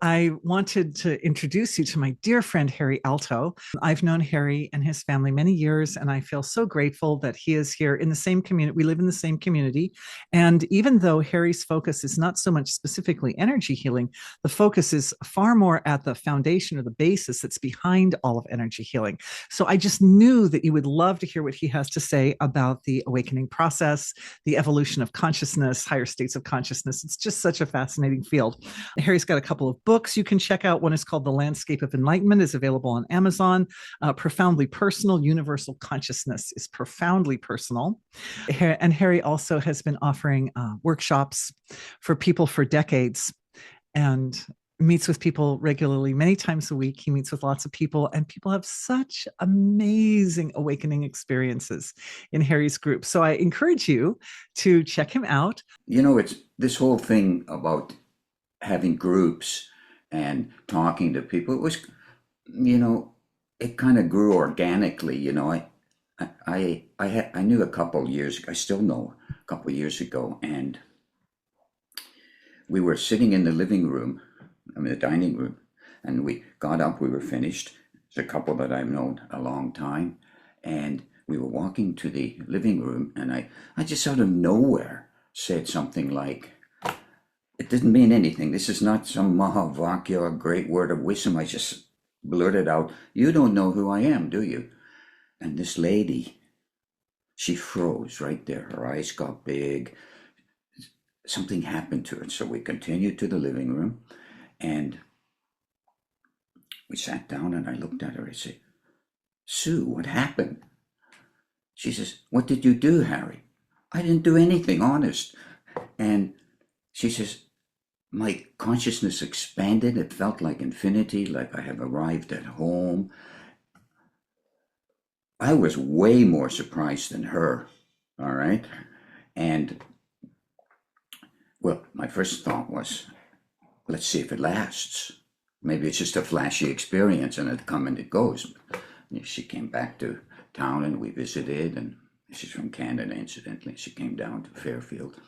I wanted to introduce you to my dear friend, Harry Aalto. I've known Harry and his family many years, and I feel so grateful that he is here in the same community. We live in the same community. And even though Harry's focus is not so much specifically energy healing, the focus is far more at the foundation or the basis that's behind all of energy healing. So I just knew that you would love to hear what he has to say about the awakening process, the evolution of consciousness, higher states of consciousness. It's just such a fascinating field. Harry's got a couple of books you can check out. One is called The Landscape of Enlightenment, is available on Amazon. Profoundly Personal, Universal Consciousness is profoundly personal. And Harry also has been offering workshops for people for decades and meets with people regularly, many times a week. He meets with lots of people, and people have such amazing awakening experiences in Harry's group. So I encourage you to check him out. It's this whole thing about having groups and talking to people. It was, it kind of grew organically. I knew a couple years. I still know a couple years ago, and we were sitting in the living room, the dining room, and we got up. We were finished. It's a couple that I've known a long time, and we were walking to the living room, and I just out of nowhere said something like, it didn't mean anything. This is not some Mahavakya, a great word of wisdom. I just blurted out, "You don't know who I am, do you?" And this lady, she froze right there. Her eyes got big. Something happened to her. So we continued to the living room, and we sat down, and I looked at her. I said, "Sue, what happened?" She says, "What did you do, Harry?" "I didn't do anything, honest." And she says, "My consciousness expanded. It felt like infinity, like I have arrived at home." I was way more surprised than her, all right? And, well, my first thought was, let's see if it lasts. Maybe it's just a flashy experience and it comes and it goes. She came back to town and we visited, and she's from Canada, incidentally. She came down to Fairfield,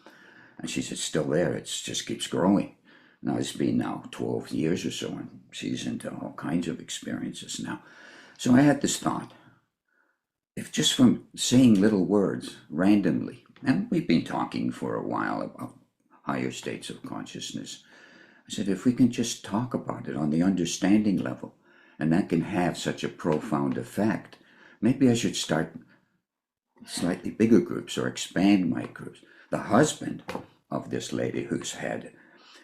and she said, "Still there, it just keeps growing." Now it's been now 12 years or so, and she's into all kinds of experiences now. So I had this thought, if just from saying little words randomly, and we've been talking for a while about higher states of consciousness, I said, if we can just talk about it on the understanding level, and that can have such a profound effect, maybe I should start slightly bigger groups or expand my groups. The husband of this lady who's had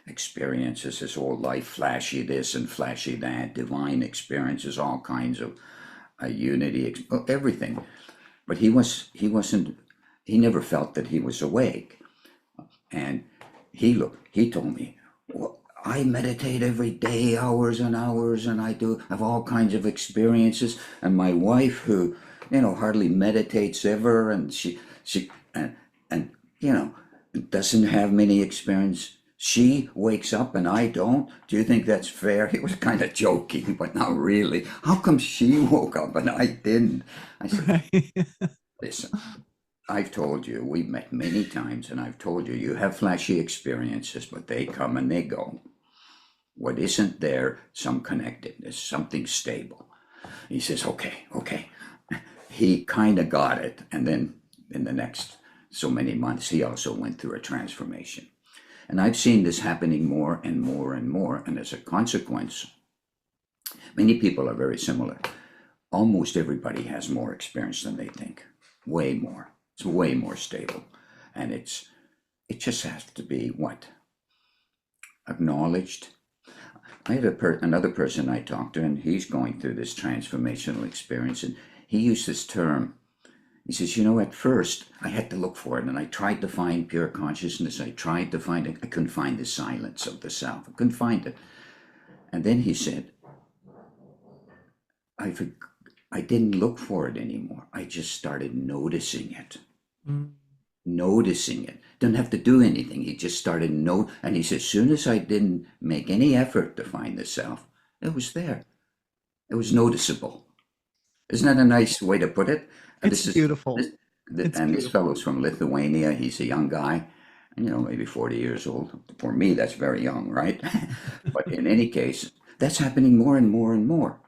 experiences his whole life, flashy this and flashy that, divine experiences, all kinds of unity, everything. But he never felt that he was awake. And he told me, "Well, I meditate every day, hours and hours, and I have all kinds of experiences." And my wife, who, hardly meditates ever, and she and doesn't have many experiences, she wakes up and I don't. Do you think that's fair? He was kind of joking, but not really. How come she woke up and I didn't? I said, Right. "Listen, I've told you, we've met many times, and I've told you, you have flashy experiences, but they come and they go. What isn't there, some connectedness, something stable." He says, okay. He kind of got it. And then in the next so many months, he also went through a transformation. And I've seen this happening more and more and more. And as a consequence, many people are very similar. Almost everybody has more experience than they think. Way more. It's way more stable. And it just has to be acknowledged. I had another person I talked to, and he's going through this transformational experience, and he used this term. He says, at first I had to look for it, and I tried to find pure consciousness. I tried to find it. I couldn't find the silence of the self. I couldn't find it. And then he said, I didn't look for it anymore. I just started noticing it. Mm. Noticing it. Didn't have to do anything. He just started and he said, as soon as I didn't make any effort to find the self, it was there. It was noticeable. Isn't that a nice way to put it? And It's beautiful. It's this beautiful. fellow's from Lithuania. He's a young guy, And, maybe 40 years old. For me, that's very young, right? But in any case, that's happening more and more and more.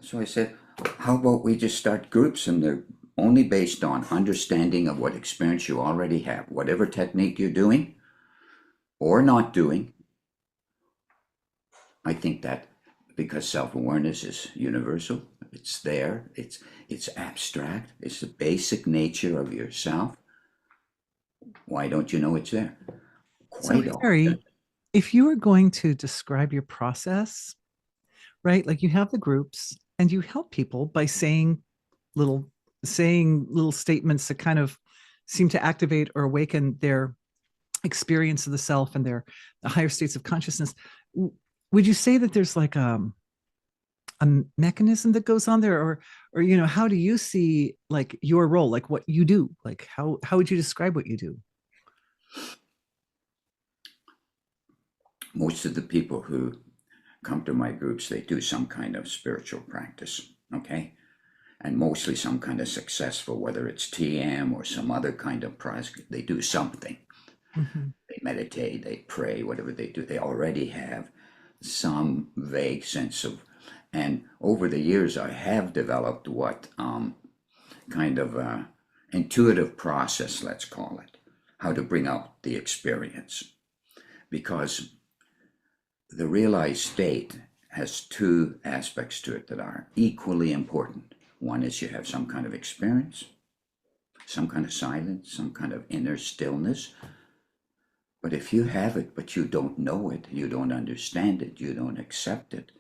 So I said, how about we just start groups and they're only based on understanding of what experience you already have, whatever technique you're doing or not doing. I think that because self-awareness is universal, it's there, it's abstract, it's the basic nature of yourself. Why don't you know it's there? So, Quite often. Harry, if you were going to describe your process, right? Like you have the groups and you help people by little saying little statements that kind of seem to activate or awaken their experience of the self and the higher states of consciousness. Would you say that there's like a mechanism that goes on there, or how do you see like your role, like what you do, like how would you describe what you do? Most of the people who come to my groups, they do some kind of spiritual practice, okay? And mostly some kind of successful, whether it's TM or some other kind of practice, they do something. Mm-hmm. They meditate, they pray, whatever they do, they already have some vague sense of. And over the years, I have developed what kind of intuitive process, let's call it, how to bring out the experience. Because the realized state has two aspects to it that are equally important. One is you have some kind of experience, some kind of silence, some kind of inner stillness. But if you have it, but you don't know it, you don't understand it, you don't accept it,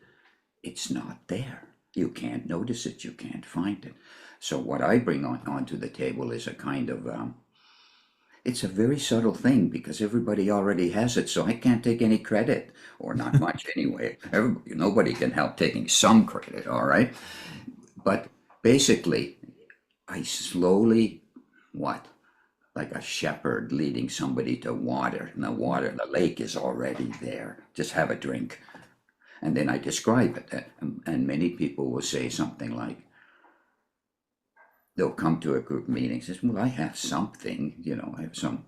it's not there. You can't notice it, you can't find it. So what I bring onto the table is a kind of, it's a very subtle thing because everybody already has it, so I can't take any credit, or not much anyway. Nobody can help taking some credit, all right? But basically, I slowly, what? Like a shepherd leading somebody to water, and the lake is already there. Just have a drink. And then I describe it. And many people will say something like, they'll come to a group meeting and says, well, I have something, I have some.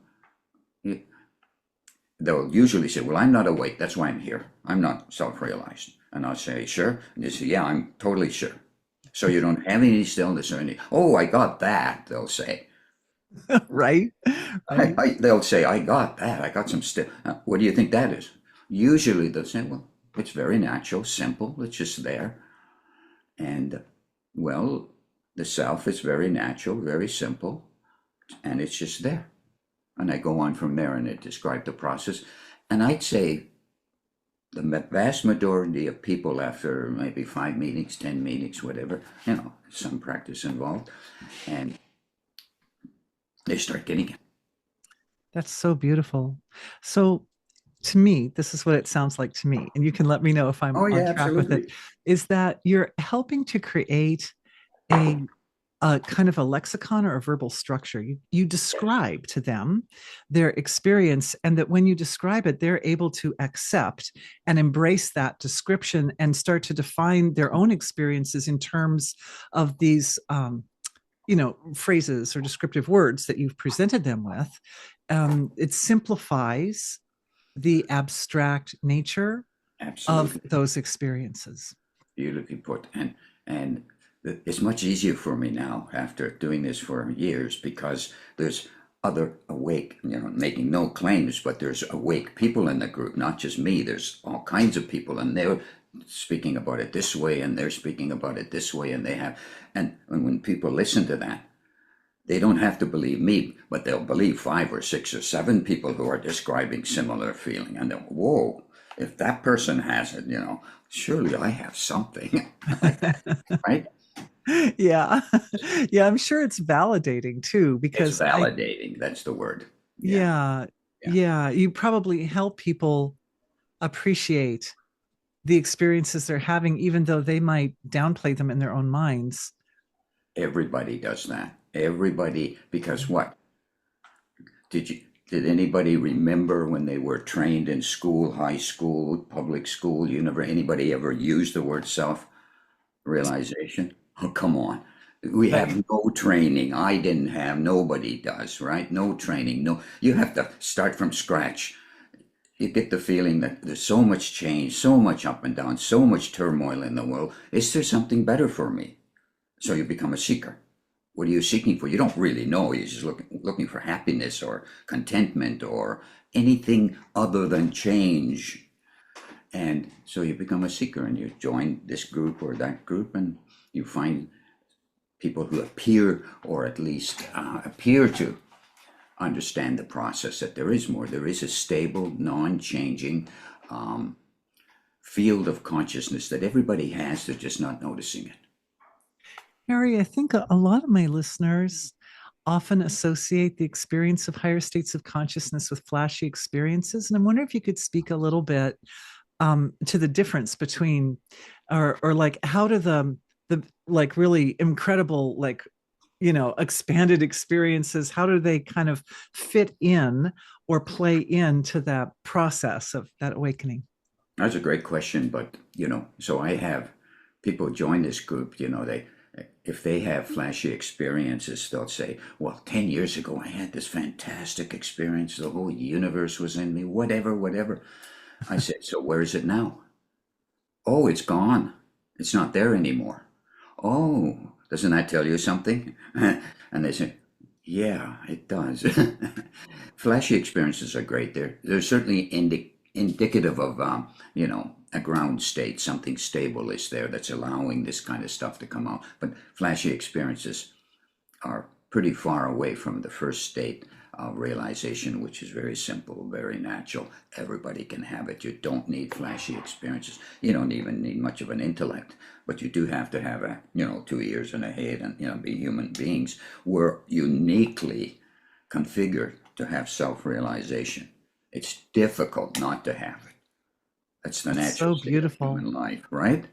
They'll usually say, well, I'm not awake. That's why I'm here. I'm not self-realized. And I'll say, sure. And they say, yeah, I'm totally sure. So you don't have any stillness or any, oh, I got that, they'll say. Right, right. They'll say, I got that. I got some still. What do you think that is? Usually they'll say, well, it's very natural, simple. It's just there. And, well, the self is very natural, very simple, and it's just there. And I go on from there and I describe the process. And I'd say the vast majority of people after maybe 5 meetings, 10 meetings, whatever, some practice involved, and they start getting it. That's so beautiful. So to me, this is what it sounds like to me, and you can let me know if I'm Oh, on yeah, track with it, absolutely. is that you're helping to create a, a kind of a lexicon or a verbal structure. You Yes. describe to them their experience, and that when you describe it, they're able to accept and embrace that description and start to define their own experiences in terms of these phrases or descriptive words that you've presented them with. It simplifies the abstract nature of Absolutely. those experiences. Beautifully put. And it's much easier for me now after doing this for years because there's other awake, making no claims, but there's awake people in the group, not just me. There's all kinds of people, and they're speaking about it this way, and they're speaking about it this way, and when people listen to that, they don't have to believe me, but they'll believe 5 or 6 or 7 people who are describing similar feeling. And they'll, whoa, if that person has it, surely I have something like that, right? Yeah. Yeah, I'm sure it's validating too, It's because validating. That's the word. Yeah, yeah, yeah. yeah, you probably help people appreciate the experiences they're having, even though they might downplay them in their own minds. Everybody does that. Everybody, because what? Did anybody remember when they were trained in school, high school, public school, anybody ever used the word self realization? Oh, come on. We Right. have no training. I didn't have, nobody does, right? No training. No, you have to start from scratch. You get the feeling that there's so much change, so much up and down, so much turmoil in the world. Is there something better for me? So you become a seeker. What are you seeking for? You don't really know. You're just looking for happiness or contentment or anything other than change. And so you become a seeker and you join this group or that group, and you find people who appear, or at least appear to understand the process, that there is more. There is a stable, non-changing field of consciousness that everybody has. They're just not noticing it. Harry, I think a lot of my listeners often associate the experience of higher states of consciousness with flashy experiences. And I wonder if you could speak a little bit to the difference between, or like, how do the like really incredible, like, expanded experiences, how do they kind of fit in or play into that process of that awakening? That's a great question, but so I have people join this group. They, if they have flashy experiences, they'll say, "Well, 10 years ago, I had this fantastic experience. The whole universe was in me. Whatever, whatever." I said, "So where is it now?" "Oh, it's gone. It's not there anymore." "Oh, doesn't that tell you something?" And they say, "Yeah, it does." Flashy experiences are great. They're certainly indicative of a ground state. Something stable is there that's allowing this kind of stuff to come out. But flashy experiences are pretty far away from the first state of realization, which is very simple, very natural. Everybody can have it. You don't need flashy experiences. You don't even need much of an intellect, but you do have to have 2 ears and a head, and be human beings. We're uniquely configured to have self-realization. It's difficult not to have it. That's the That's natural so state of beautiful. human life, right?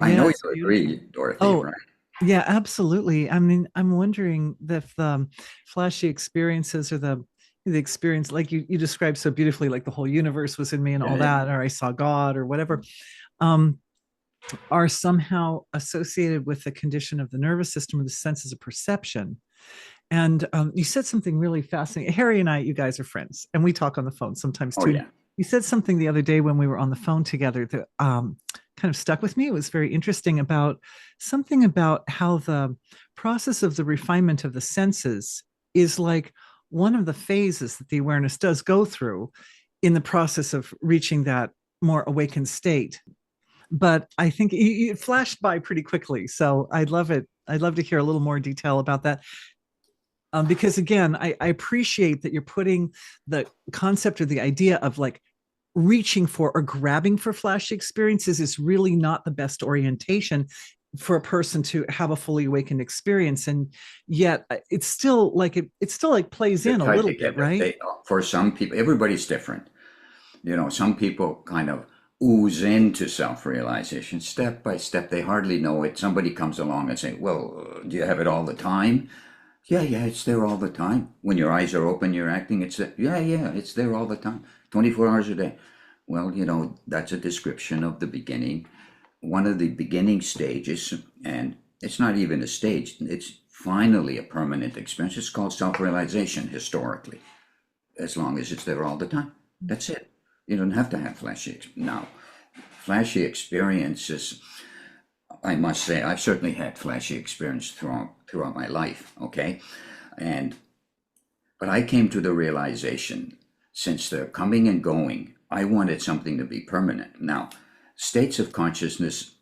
I Yeah, know it's you beautiful. agree, Dorothy, Oh, right? yeah, absolutely. I mean, I'm wondering if the flashy experiences or the experience, like you described so beautifully, like the whole universe was in me and Yeah, all yeah. that, or I saw God or whatever, um, are somehow associated with the condition of the nervous system or the senses of perception. And you said something really fascinating. Harry and I, you guys are friends, and we talk on the phone sometimes Oh, too. yeah. You said something the other day when we were on the phone together that kind of stuck with me. It was very interesting about something about how the process of the refinement of the senses is like one of the phases that the awareness does go through in the process of reaching that more awakened state. But I think it flashed by pretty quickly. So I'd love it. I'd love to hear a little more detail about that. Because again, I appreciate that you're putting the concept or the idea of like reaching for or grabbing for flashy experiences is really not the best orientation for a person to have a fully awakened experience. And yet it's still like it still like plays They're in a tied little bit, together. right? For some people, everybody's different. Some people kind of ooze into self-realization step by step. They hardly know it. Somebody comes along and say, "Well, do you have it all the time?" "Yeah, yeah, it's there all the time. When your eyes are open, you're acting. It's there." "Yeah, yeah, it's there all the time, 24 hours a day." Well, that's a description of the beginning, one of the beginning stages, and it's not even a stage. It's finally a permanent experience. It's called self-realization historically, as long as it's there all the time. That's it. You don't have to have now. Flashy experiences, I must say, I've certainly had flashy experience throughout my life. Okay, and but I came to the realization, since they're coming and going, I wanted something to be permanent. Now, states of consciousness.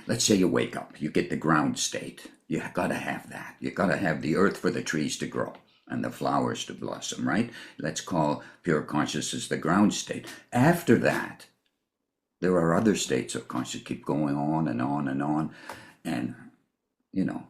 Let's say you wake up, you get the ground state. You gotta have that. You gotta have the earth for the trees to grow and the flowers to blossom, right? Let's call pure consciousness the ground state. After that, there are other states of consciousness, keep going on and on and on. And, you know,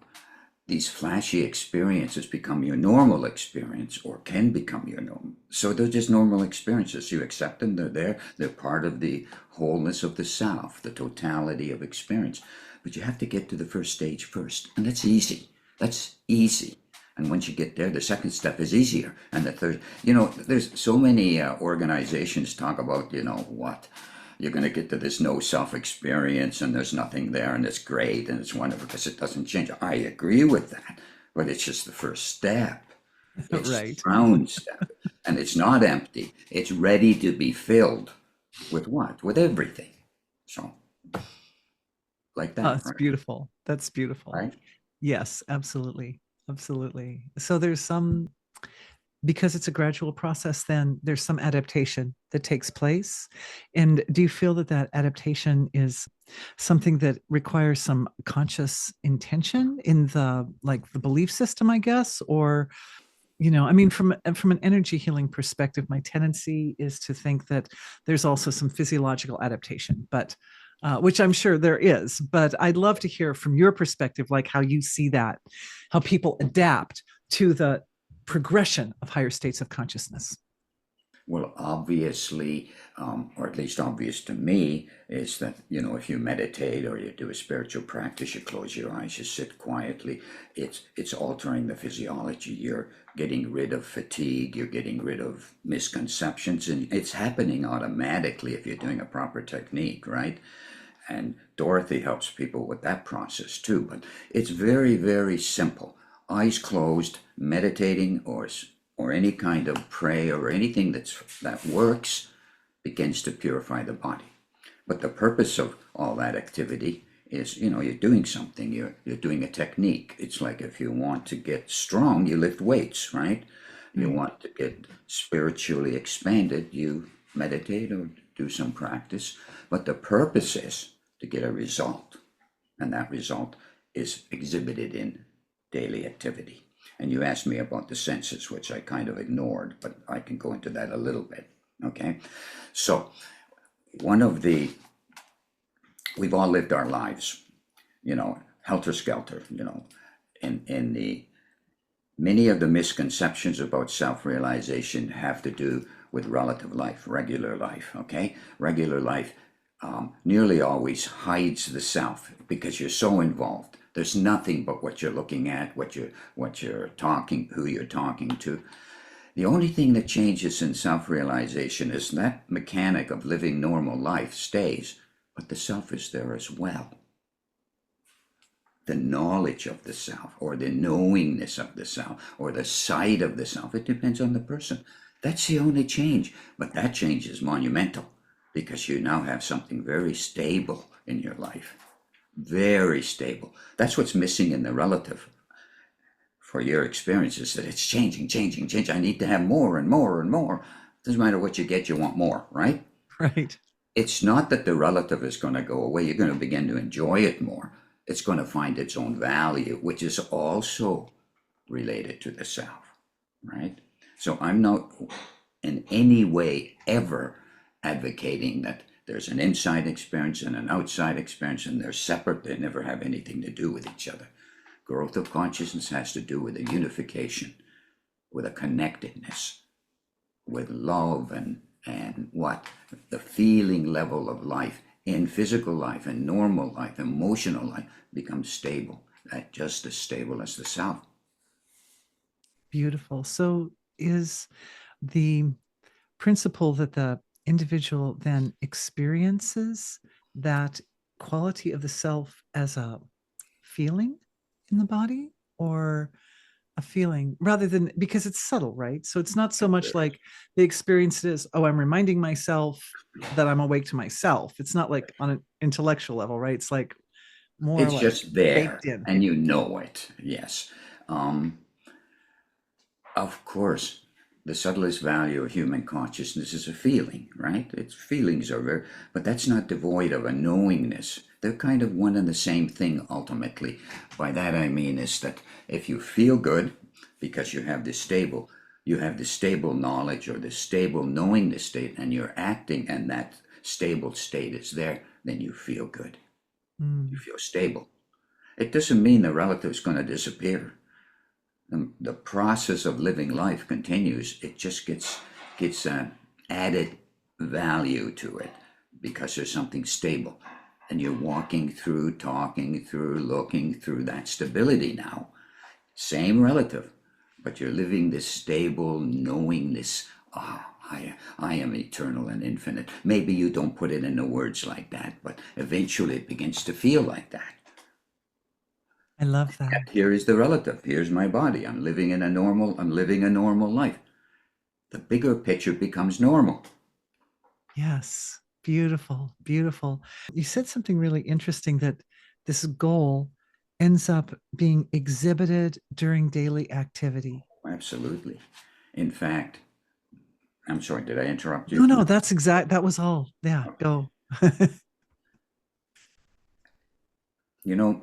these flashy experiences become your normal experience, or can become your normal. So they're just normal experiences. You accept them, they're there, they're part of the wholeness of the self, the totality of experience. But you have to get to the first stage first. And that's easy. That's easy. And once you get there, the second step is easier. And the third, there's so many organizations talk about, what you're going to get to this no self experience and there's nothing there and it's great and it's wonderful because it doesn't change. I agree with that, but it's just the first step. It's the Right. ground step, and it's not empty. It's ready to be filled with what? With everything. So, like Oh, that, it's right? beautiful. That's beautiful. Right? Yes, absolutely. Absolutely. So there's some, because it's a gradual process, then there's some adaptation that takes place. And do you feel that that adaptation is something that requires some conscious intention in the like the belief system, I guess? Or, I mean, from an energy healing perspective, my tendency is to think that there's also some physiological adaptation, but which I'm sure there is. But I'd love to hear from your perspective, like how you see that, how people adapt to the progression of higher states of consciousness. Well, obviously, or at least obvious to me, is that, if you meditate or you do a spiritual practice, you close your eyes, you sit quietly, it's altering the physiology. You're getting rid of fatigue, you're getting rid of misconceptions, and it's happening automatically if you're doing a proper technique, right? And Dorothy helps people with that process too. But it's very, very simple. Eyes closed, meditating or any kind of prayer or anything that works begins to purify the body. But the purpose of all that activity is, you're doing something. You're doing a technique. It's like if you want to get strong, you lift weights, right? You Right. want to get spiritually expanded, you meditate or do some practice. But the purpose is to get a result. And that result is exhibited in daily activity. And you asked me about the senses, which I kind of ignored, but I can go into that a little bit. Okay. So, one of the, we've all lived our lives, helter skelter, in the, many of the misconceptions about self realization have to do with relative life, regular life. Okay. Regular life nearly always hides the self because you're so involved. There's nothing but what you're looking at, what you're talking, who you're talking to. The only thing that changes in self-realization is that mechanic of living normal life stays, but the self is there as well. The knowledge of the self, or the knowingness of the self, or the sight of the self, it depends on the person. That's the only change, but that change is monumental because you now have something very stable in your life. Very stable. That's what's missing in the relative for your experience is that it's changing, changing, changing. I need to have more and more and more. Doesn't matter what you get, you want more, right? Right. It's not that the relative is going to go away. You're going to begin to enjoy it more. It's going to find its own value, which is also related to the self, right? So I'm not in any way ever advocating that there's an inside experience and an outside experience and they're separate. They never have anything to do with each other. Growth of consciousness has to do with a unification, with a connectedness, with love and what? The feeling level of life in physical life and normal life, emotional life becomes stable, just as stable as the self. Beautiful. So is the principle that the individual then experiences that quality of the self as a feeling in the body, or a feeling rather than, because it's subtle, right? So it's not so much like the experience is, oh, I'm reminding myself that I'm awake to myself. It's not like on an intellectual level, right? It's like more It's like just there, baked in. and you know it. Yes. Um, of course, the subtlest value of human consciousness is a feeling, right? Its feelings are very, but that's not devoid of a knowingness. They're kind of one and the same thing ultimately. By that I mean is that if you feel good because you have this stable knowledge or this stable knowingness state, and you're acting, and that stable state is there, then you feel good. You Mm, feel stable. It doesn't mean the relative is going to disappear. The process of living life continues. It just gets added value to it because there's something stable, and you're walking through, talking through, looking through that stability now. Same relative, but you're living this stable knowingness. Ah, I am eternal and infinite. Maybe you don't put it into words like that, but eventually it begins to feel like that. I love that. Here is the relative. Here's my body. I'm living a normal life. The bigger picture becomes normal. Yes. Beautiful. Beautiful. You said something really interesting, that this goal ends up being exhibited during daily activity. Absolutely. In fact, I'm sorry, did I interrupt No, you? no, that was all. Yeah, Okay. go. You know,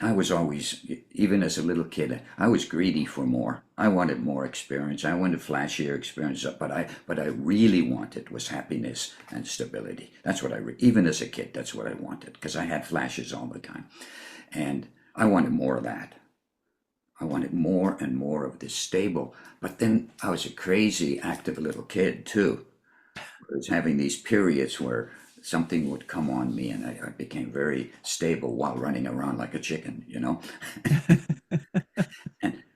I was always, even as a little kid, I was greedy for more. I wanted more experience. I wanted flashier experience, but I really wanted was happiness and stability. That's what even as a kid, that's what I wanted, because I had flashes all the time, and I wanted more of that. I wanted more and more of this stable. But then I was a crazy, active little kid too. I was having these periods where something would come on me, and I became very stable while running around like a chicken.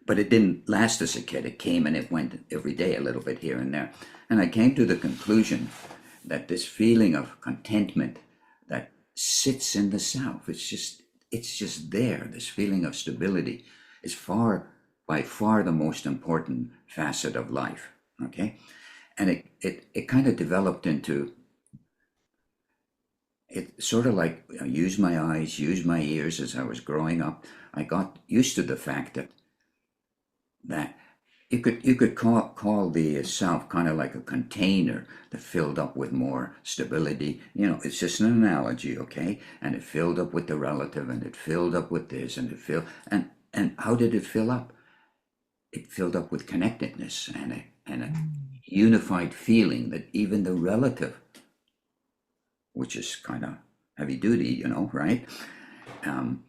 But it didn't last as a kid. It came and it went every day, a little bit here and there. And I came to the conclusion that this feeling of contentment that sits in the self, it's just there. This feeling of stability is by far the most important facet of life. Okay. And it kind of developed into it, sort of like use my eyes, use my ears. As I was growing up, I got used to the fact that you could call the self kind of like a container that filled up with more stability. It's just an analogy, okay? And it filled up with the relative, and it filled up with this, and it filled and how did it fill up? It filled up with connectedness and a unified feeling that even the relative, which is kind of heavy duty, right? Um,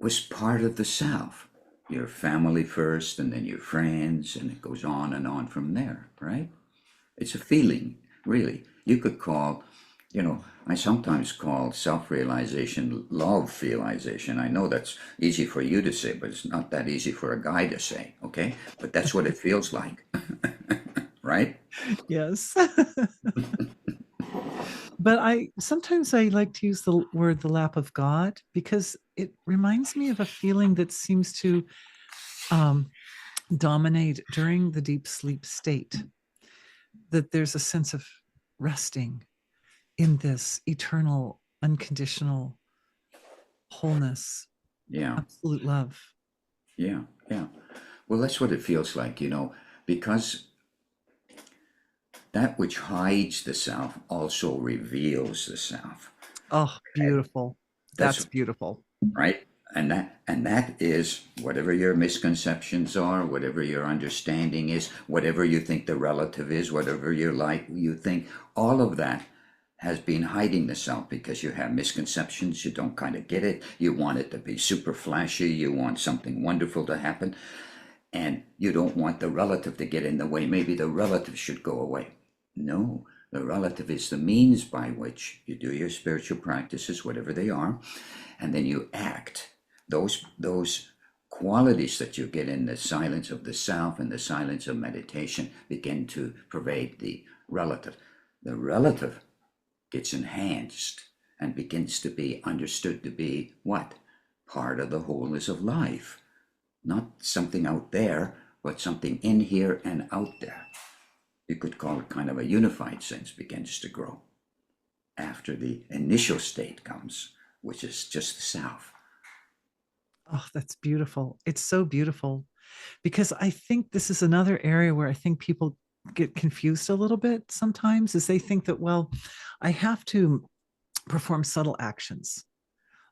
was part of the self. Your family first, and then your friends, and it goes on from there, right? It's a feeling, really. You could call, I sometimes call self-realization love realization. I know that's easy for you to say, but it's not that easy for a guy to say, okay? But that's what it feels like, right? Yes. But I like to use the word the lap of God, because it reminds me of a feeling that seems to um, dominate during the deep sleep state, that there's a sense of resting in this eternal, unconditional wholeness, Yeah, absolute love. yeah, yeah. Well, that's what it feels like, because that which hides the self also reveals the self. Oh, beautiful. That's That's beautiful. right. And that is whatever your misconceptions are, whatever your understanding is, whatever you think the relative is, whatever you think, all of that has been hiding the self because you have misconceptions. You don't kind of get it. You want it to be super flashy. You want something wonderful to happen, and you don't want the relative to get in the way. Maybe the relative should go away. No, the relative is the means by which you do your spiritual practices, whatever they are, and then you act. Those qualities that you get in the silence of the self and the silence of meditation begin to pervade the relative. The relative gets enhanced and begins to be understood to be what? Part of the wholeness of life. Not something out there, but something in here and out there. You could call it kind of a unified sense begins to grow after the initial state comes, which is just the self. Oh, that's beautiful. It's so beautiful, because I think this is another area where I think people get confused a little bit sometimes, is they think that, well, I have to perform subtle actions,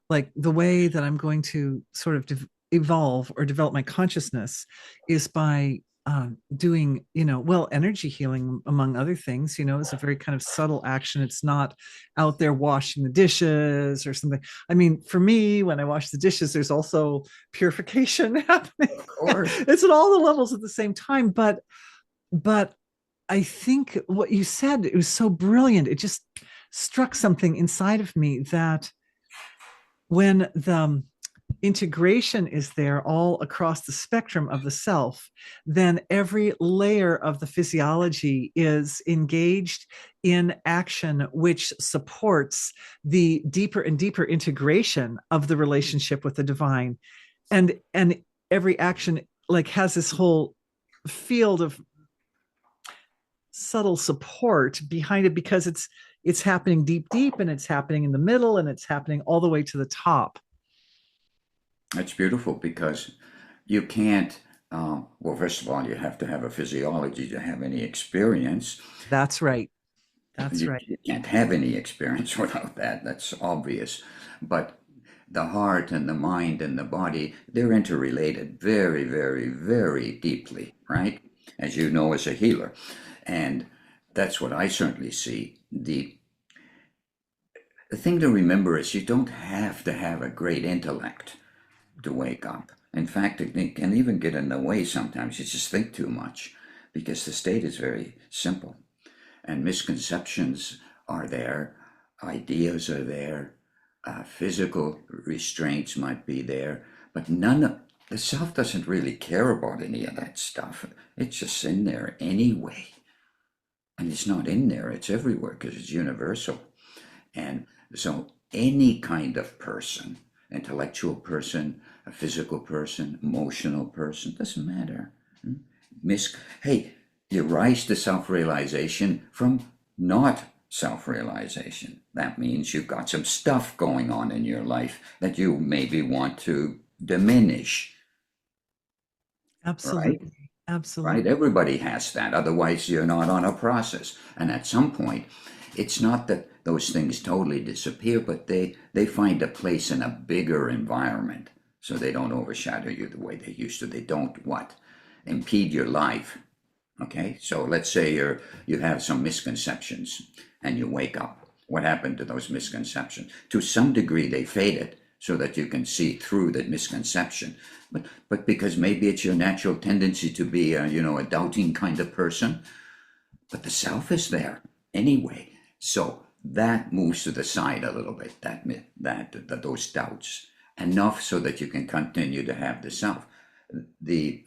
like the way that I'm going to sort of evolve or develop my consciousness is by doing, well, energy healing, among other things, is a very kind of subtle action. It's not out there washing the dishes or something. I mean, for me, when I wash the dishes, there's also purification happening. Of course. It's at all the levels at the same time. But I think what you said, it was so brilliant. It just struck something inside of me, that when integration is there all across the spectrum of the self, then every layer of the physiology is engaged in action, which supports the deeper and deeper integration of the relationship with the divine. And every action like has this whole field of subtle support behind it because it's happening deep and it's happening in the middle and it's happening all the way to the top. That's beautiful because you can't, well, first of all, you have to have a physiology to have any experience. That's right. That's right. You can't have any experience without that. That's obvious. But the heart and the mind and the body, they're interrelated very, very, very deeply, right? As you know, as a healer. And that's what I certainly see. The thing to remember is you don't have to have a great intellect to wake up. In fact, it can even get in the way sometimes. You just think too much because the state is very simple and misconceptions are there, ideas are there, physical restraints might be there, but none of the self doesn't really care about any of that stuff. It's just in there anyway. And it's not in there, it's everywhere because it's universal. And so any kind of person, intellectual person, a physical person, emotional person, doesn't matter. Hey, you rise to self-realization from not self-realization. That means you've got some stuff going on in your life that you maybe want to diminish, right? Absolutely. Right? Absolutely. Everybody has that. Otherwise, you're not on a process. And at some point, it's not that those things totally disappear, but they find a place in a bigger environment. So they don't overshadow you the way they used to. They don't what? Impede your life. Okay? So let's say you have some misconceptions and you wake up. What happened to those misconceptions? To some degree, they faded so that you can see through that misconception. But because maybe it's your natural tendency to be a doubting kind of person, but the self is there anyway. So that moves to the side a little bit, those doubts, enough so that you can continue to have the self. The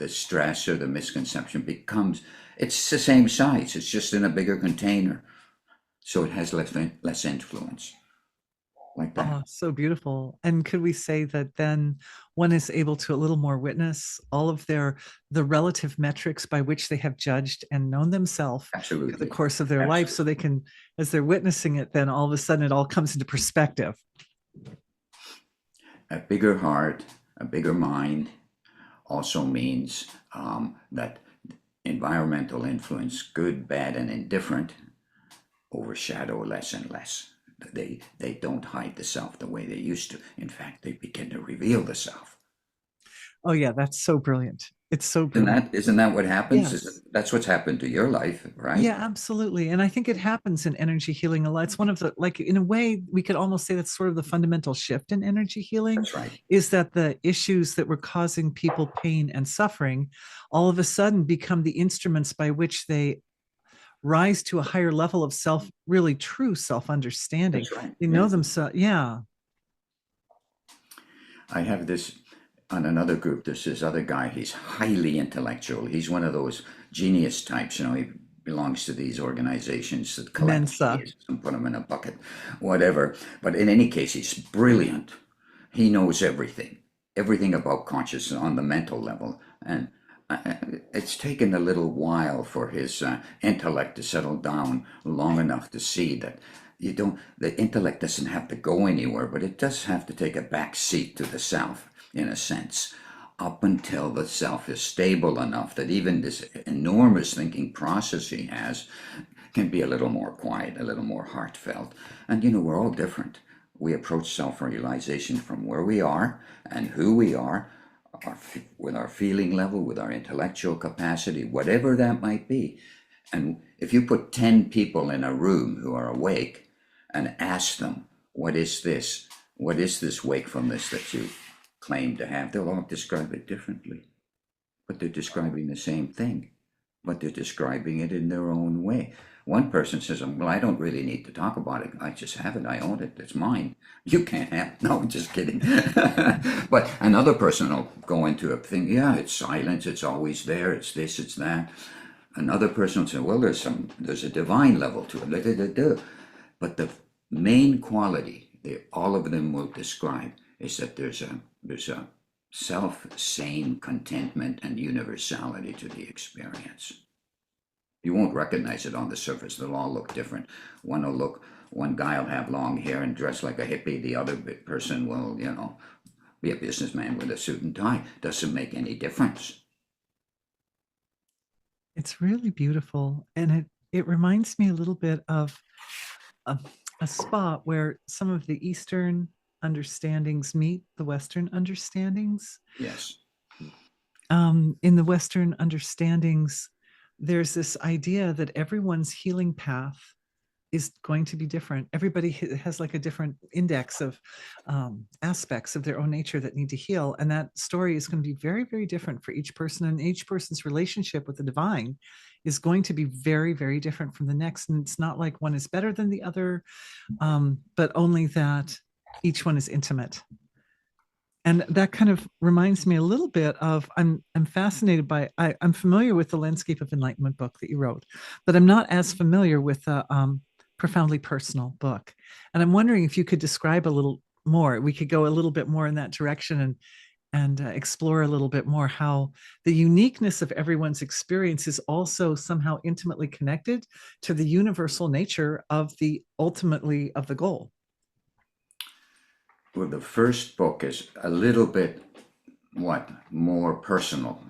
stress or the misconception becomes, it's the same size, it's just in a bigger container. So it has less influence, like that. Oh, so beautiful. And could we say that then one is able to a little more witness all of the relative metrics by which they have judged and known themselves through the Absolutely. course of their life, so Absolutely. they can, as they're witnessing it, then all of a sudden it all comes into perspective. A bigger heart, a bigger mind also means that environmental influence, good, bad, and indifferent, overshadow less and less. They don't hide the self the way they used to. In fact, they begin to reveal the self. Oh yeah, that's so brilliant. It's so Isn't brilliant. that isn't that what happens? Yes. That's what's happened to your life, right? Yeah, absolutely. And I think it happens in energy healing a lot. It's one of the, like, in a way, we could almost say that's sort of the fundamental shift in energy healing That's right. is that the issues that were causing people pain and suffering all of a sudden become the instruments by which they rise to a higher level of self, really true self understanding. That's right. They know Yeah. themselves. Yeah. I have this on another group. There's this other guy. He's highly intellectual. He's one of those genius types. He belongs to these organizations that collect Mensa. geniuses and put them in a bucket, whatever. But in any case, he's brilliant. He knows everything about consciousness on the mental level. And it's taken a little while for his intellect to settle down long enough to see that the intellect doesn't have to go anywhere, but it does have to take a back seat to the self, in a sense, up until the self is stable enough that even this enormous thinking process he has can be a little more quiet, a little more heartfelt. And we're all different. We approach self-realization from where we are and who we are, with our feeling level, with our intellectual capacity, whatever that might be. And if you put 10 people in a room who are awake and ask them, what is this? What is this wakefulness that you claim to have? They'll all describe it differently. But they're describing the same thing, but they're describing it in their own way. One person says, well, I don't really need to talk about it. I just have it. I own it. It's mine. You can't have it. No, just kidding. But another person will go into a thing. Yeah, it's silence. It's always there. It's this, it's that. Another person will say, well, there's a divine level to it. But the main quality all of them will describe is that there's a self-same contentment and universality to the experience. You won't recognize it on the surface. They'll all look different. One guy will have long hair and dress like a hippie. The other person will, be a businessman with a suit and tie. Doesn't make any difference. It's really beautiful. And it reminds me a little bit of a, a spot where some of the Eastern understandings meet the Western understandings. Yes. In the Western understandings, there's this idea that everyone's healing path is going to be different. Everybody has like a different index of aspects of their own nature that need to heal. And that story is going to be very, very different for each person. And each person's relationship with the divine is going to be very, very different from the next. And it's not like one is better than the other, but only that each one is intimate. And that kind of reminds me a little bit of I'm fascinated by I'm familiar with the Landscape of Enlightenment book that you wrote, but I'm not as familiar with the Profoundly Personal book. And I'm wondering if you could describe a little more. We could go a little bit more in that direction and explore a little bit more how the uniqueness of everyone's experience is also somehow intimately connected to the universal nature of the ultimately of the goal. Well, the first book is a little bit more personal,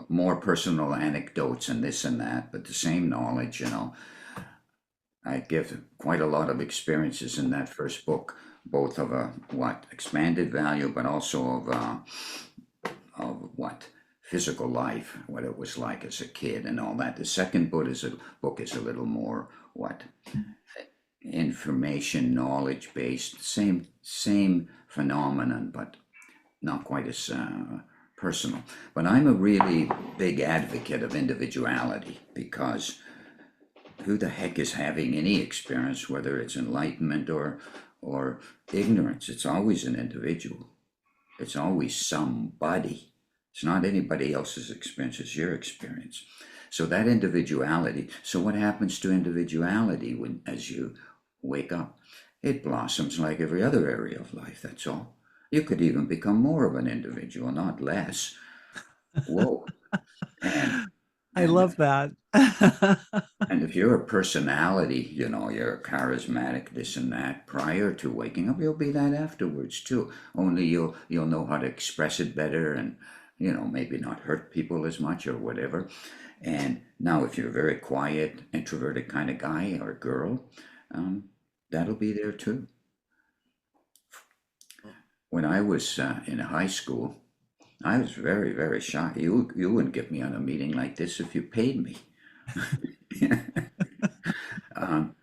more personal anecdotes and this and that, but the same knowledge, I give quite a lot of experiences in that first book, both of a expanded value, but also of physical life, what it was like as a kid and all that. The second book is a little more information, knowledge based, same phenomenon, but not quite as personal. But I'm a really big advocate of individuality, because who the heck is having any experience, whether it's enlightenment or ignorance? It's always an individual. It's always somebody. It's not anybody else's experience, it's your experience. So that individuality. So what happens to individuality as you wake up? It blossoms like every other area of life, that's all. You could even become more of an individual, not less. Whoa. I love that. And if you're a personality, you're charismatic, this and that, prior to waking up, you'll be that afterwards too. Only you'll know how to express it better and, maybe not hurt people as much or whatever. And now if you're a very quiet, introverted kind of guy or girl, that'll be there too. When I was in high school, I was very, very shy. You wouldn't get me on a meeting like this if you paid me. and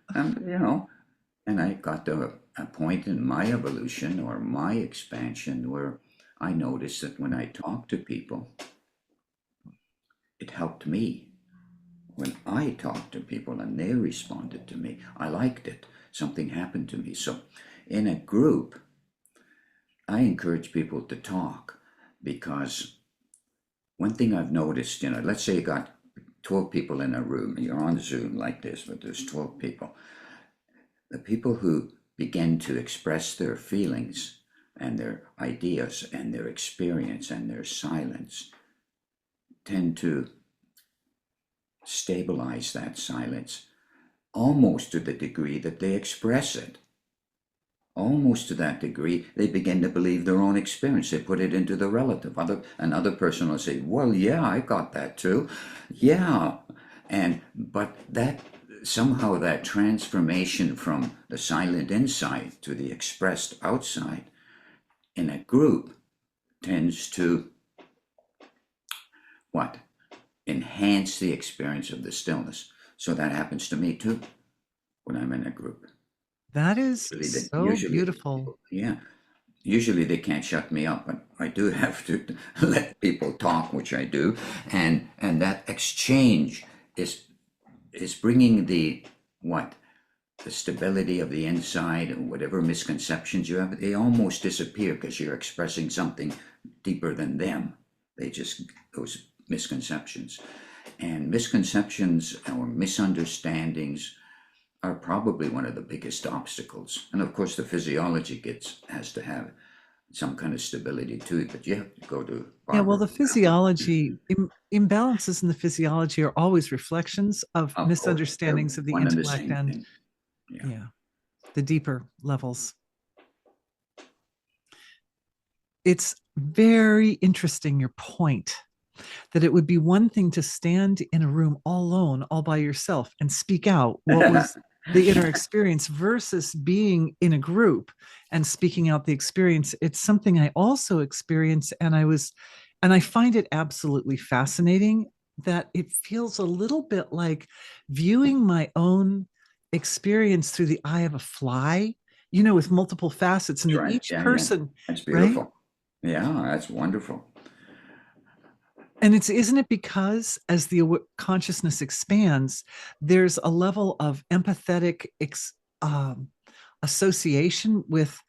and I got to a point in my evolution or my expansion where I noticed that when I talked to people, it helped me. When I talked to people and they responded to me, I liked it. Something happened to me. So in a group, I encourage people to talk, because one thing I've noticed, let's say you got 12 people in a room, you're on Zoom like this, but there's 12 people. The people who begin to express their feelings and their ideas and their experience and their silence tend to stabilize that silence almost to the degree that they express it. Almost to that degree, they begin to believe their own experience. They put it into the relative. Another person will say, well, yeah, I got that too. Yeah. But that somehow that transformation from the silent inside to the expressed outside in a group tends to enhance the experience of the stillness. So that happens to me too when I'm in a group. That is so beautiful. Yeah. Usually they can't shut me up, but I do have to let people talk, which I do. And that exchange is bringing the what? The stability of the inside and whatever misconceptions you have, they almost disappear because you're expressing something deeper than them. They just, those misconceptions. And misconceptions or misunderstandings are probably one of the biggest obstacles. And of course, the physiology has to have some kind of stability to it, but you have to go to Yeah, well, Barbara. the physiology, imbalances in the physiology are always reflections of Of course, they're misunderstandings of the one and the intellect same and, thing. Yeah. yeah, the deeper levels. It's very interesting, your point, that it would be one thing to stand in a room all alone, all by yourself, and speak out what was the inner experience versus being in a group and speaking out the experience. It's something I also experience, and I find it absolutely fascinating that it feels a little bit like viewing my own experience through the eye of a fly, with multiple facets, and That's that right. each Yeah, yeah. person, That's right? beautiful. Yeah, that's wonderful. And isn't it because as the consciousness expands, there's a level of empathetic um, association with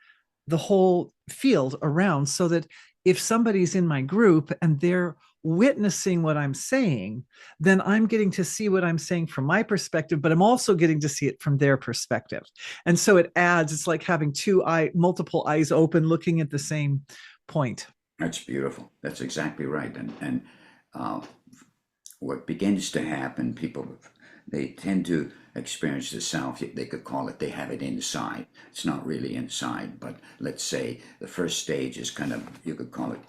the whole field around, so that if somebody's in my group and they're witnessing what I'm saying, then I'm getting to see what I'm saying from my perspective, but I'm also getting to see it from their perspective. And so it's like having multiple eyes open, looking at the same point. That's beautiful. That's exactly right. And uh, what begins to happen, people, they tend to experience the self. They could call it, they have it inside. It's not really inside, but let's say the first stage is kind of, you could call it,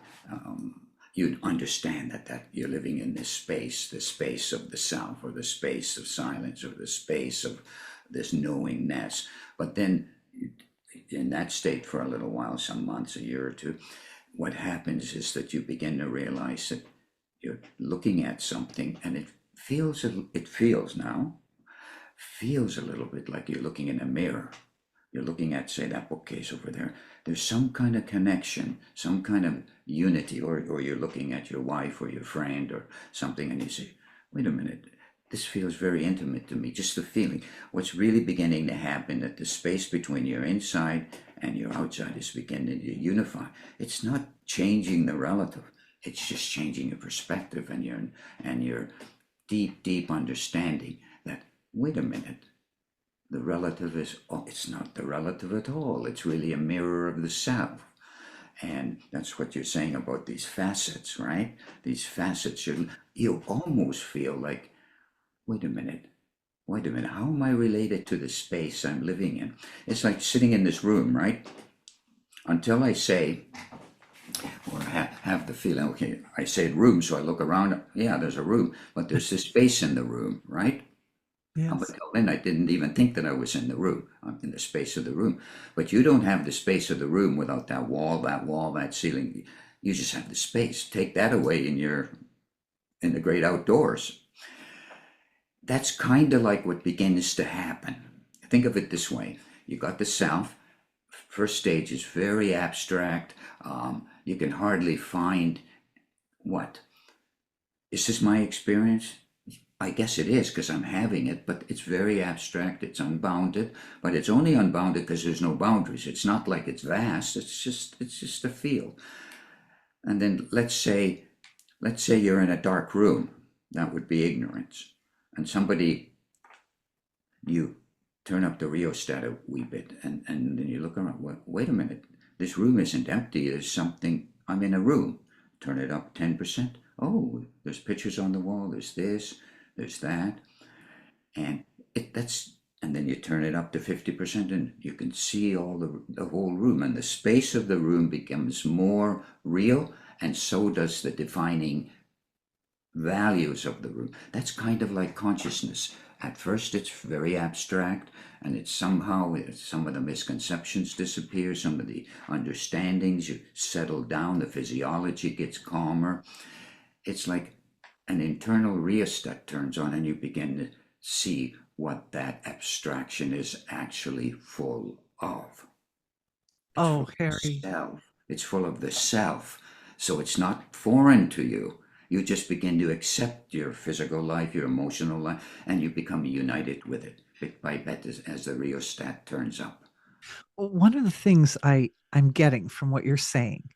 you'd understand that you're living in this space, the space of the self, or the space of silence, or the space of this knowingness. But then in that state for a little while, some months, a year or two, what happens is that you begin to realize that you're looking at something, and it feels a little bit like you're looking in a mirror. You're looking at, say, that bookcase over there. There's some kind of connection, some kind of unity, or you're looking at your wife or your friend or something, and you say, wait a minute, this feels very intimate to me, just the feeling. What's really beginning to happen, that the space between your inside and your outside is beginning to unify. It's not changing the relative, it's just changing your perspective and your deep, deep understanding that, wait a minute, the relative is, oh, it's not the relative at all. It's really a mirror of the self. And that's what you're saying about these facets, right? These facets, you almost feel like, wait a minute, how am I related to the space I'm living in? It's like sitting in this room, right? Until I say, or have the feeling, okay, I say room, so I look around, yeah, there's a room, but there's this space in the room, right? Up Yes. until then, I didn't even think that I was in the room. I'm in the space of the room. But you don't have the space of the room without that wall, that ceiling. You just have the space. Take that away and you're in the great outdoors. That's kind of like what begins to happen. Think of it this way. You got the self. First stage is very abstract. You can hardly find what? Is this my experience? I guess it is because I'm having it, but it's very abstract. It's unbounded, but it's only unbounded because there's no boundaries. It's not like it's vast. It's just a field. And then let's say you're in a dark room. That would be ignorance. And you turn up the rheostat a wee bit, and then you look around. Wait a minute. This room isn't empty. There's something. I'm in a room. Turn it up 10%. Oh, there's pictures on the wall. There's this. There's that. And and then you turn it up to 50%, and you can see all the whole room, and the space of the room becomes more real, and so does the defining values of the room. That's kind of like consciousness. At first it's very abstract, and it's somehow some of the misconceptions disappear, some of the understandings, you settle down, the physiology gets calmer. It's like an internal rheostat turns on, and you begin to see what that abstraction is actually full of. It's full Oh, of Harry. self. It's full of the self. So it's not foreign to you. You just begin to accept your physical life, your emotional life, and you become united with it. bit by bit as the rheostat turns up. One of the things I'm getting from what you're saying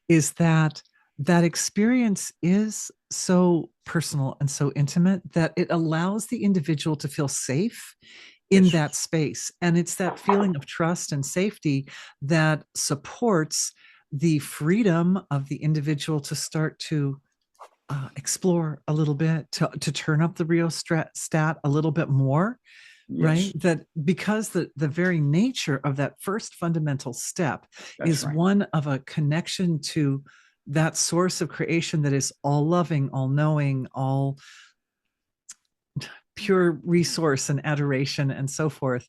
is that that experience is so personal and so intimate that it allows the individual to feel safe in Yes, that space. And it's that feeling of trust and safety that supports the freedom of the individual to start to explore a little bit, to turn up the rheostat a little bit more, right? yes, That because the very nature of that first fundamental step that's is right. one of a connection to that source of creation that is all loving, all knowing, all pure resource and adoration and so forth,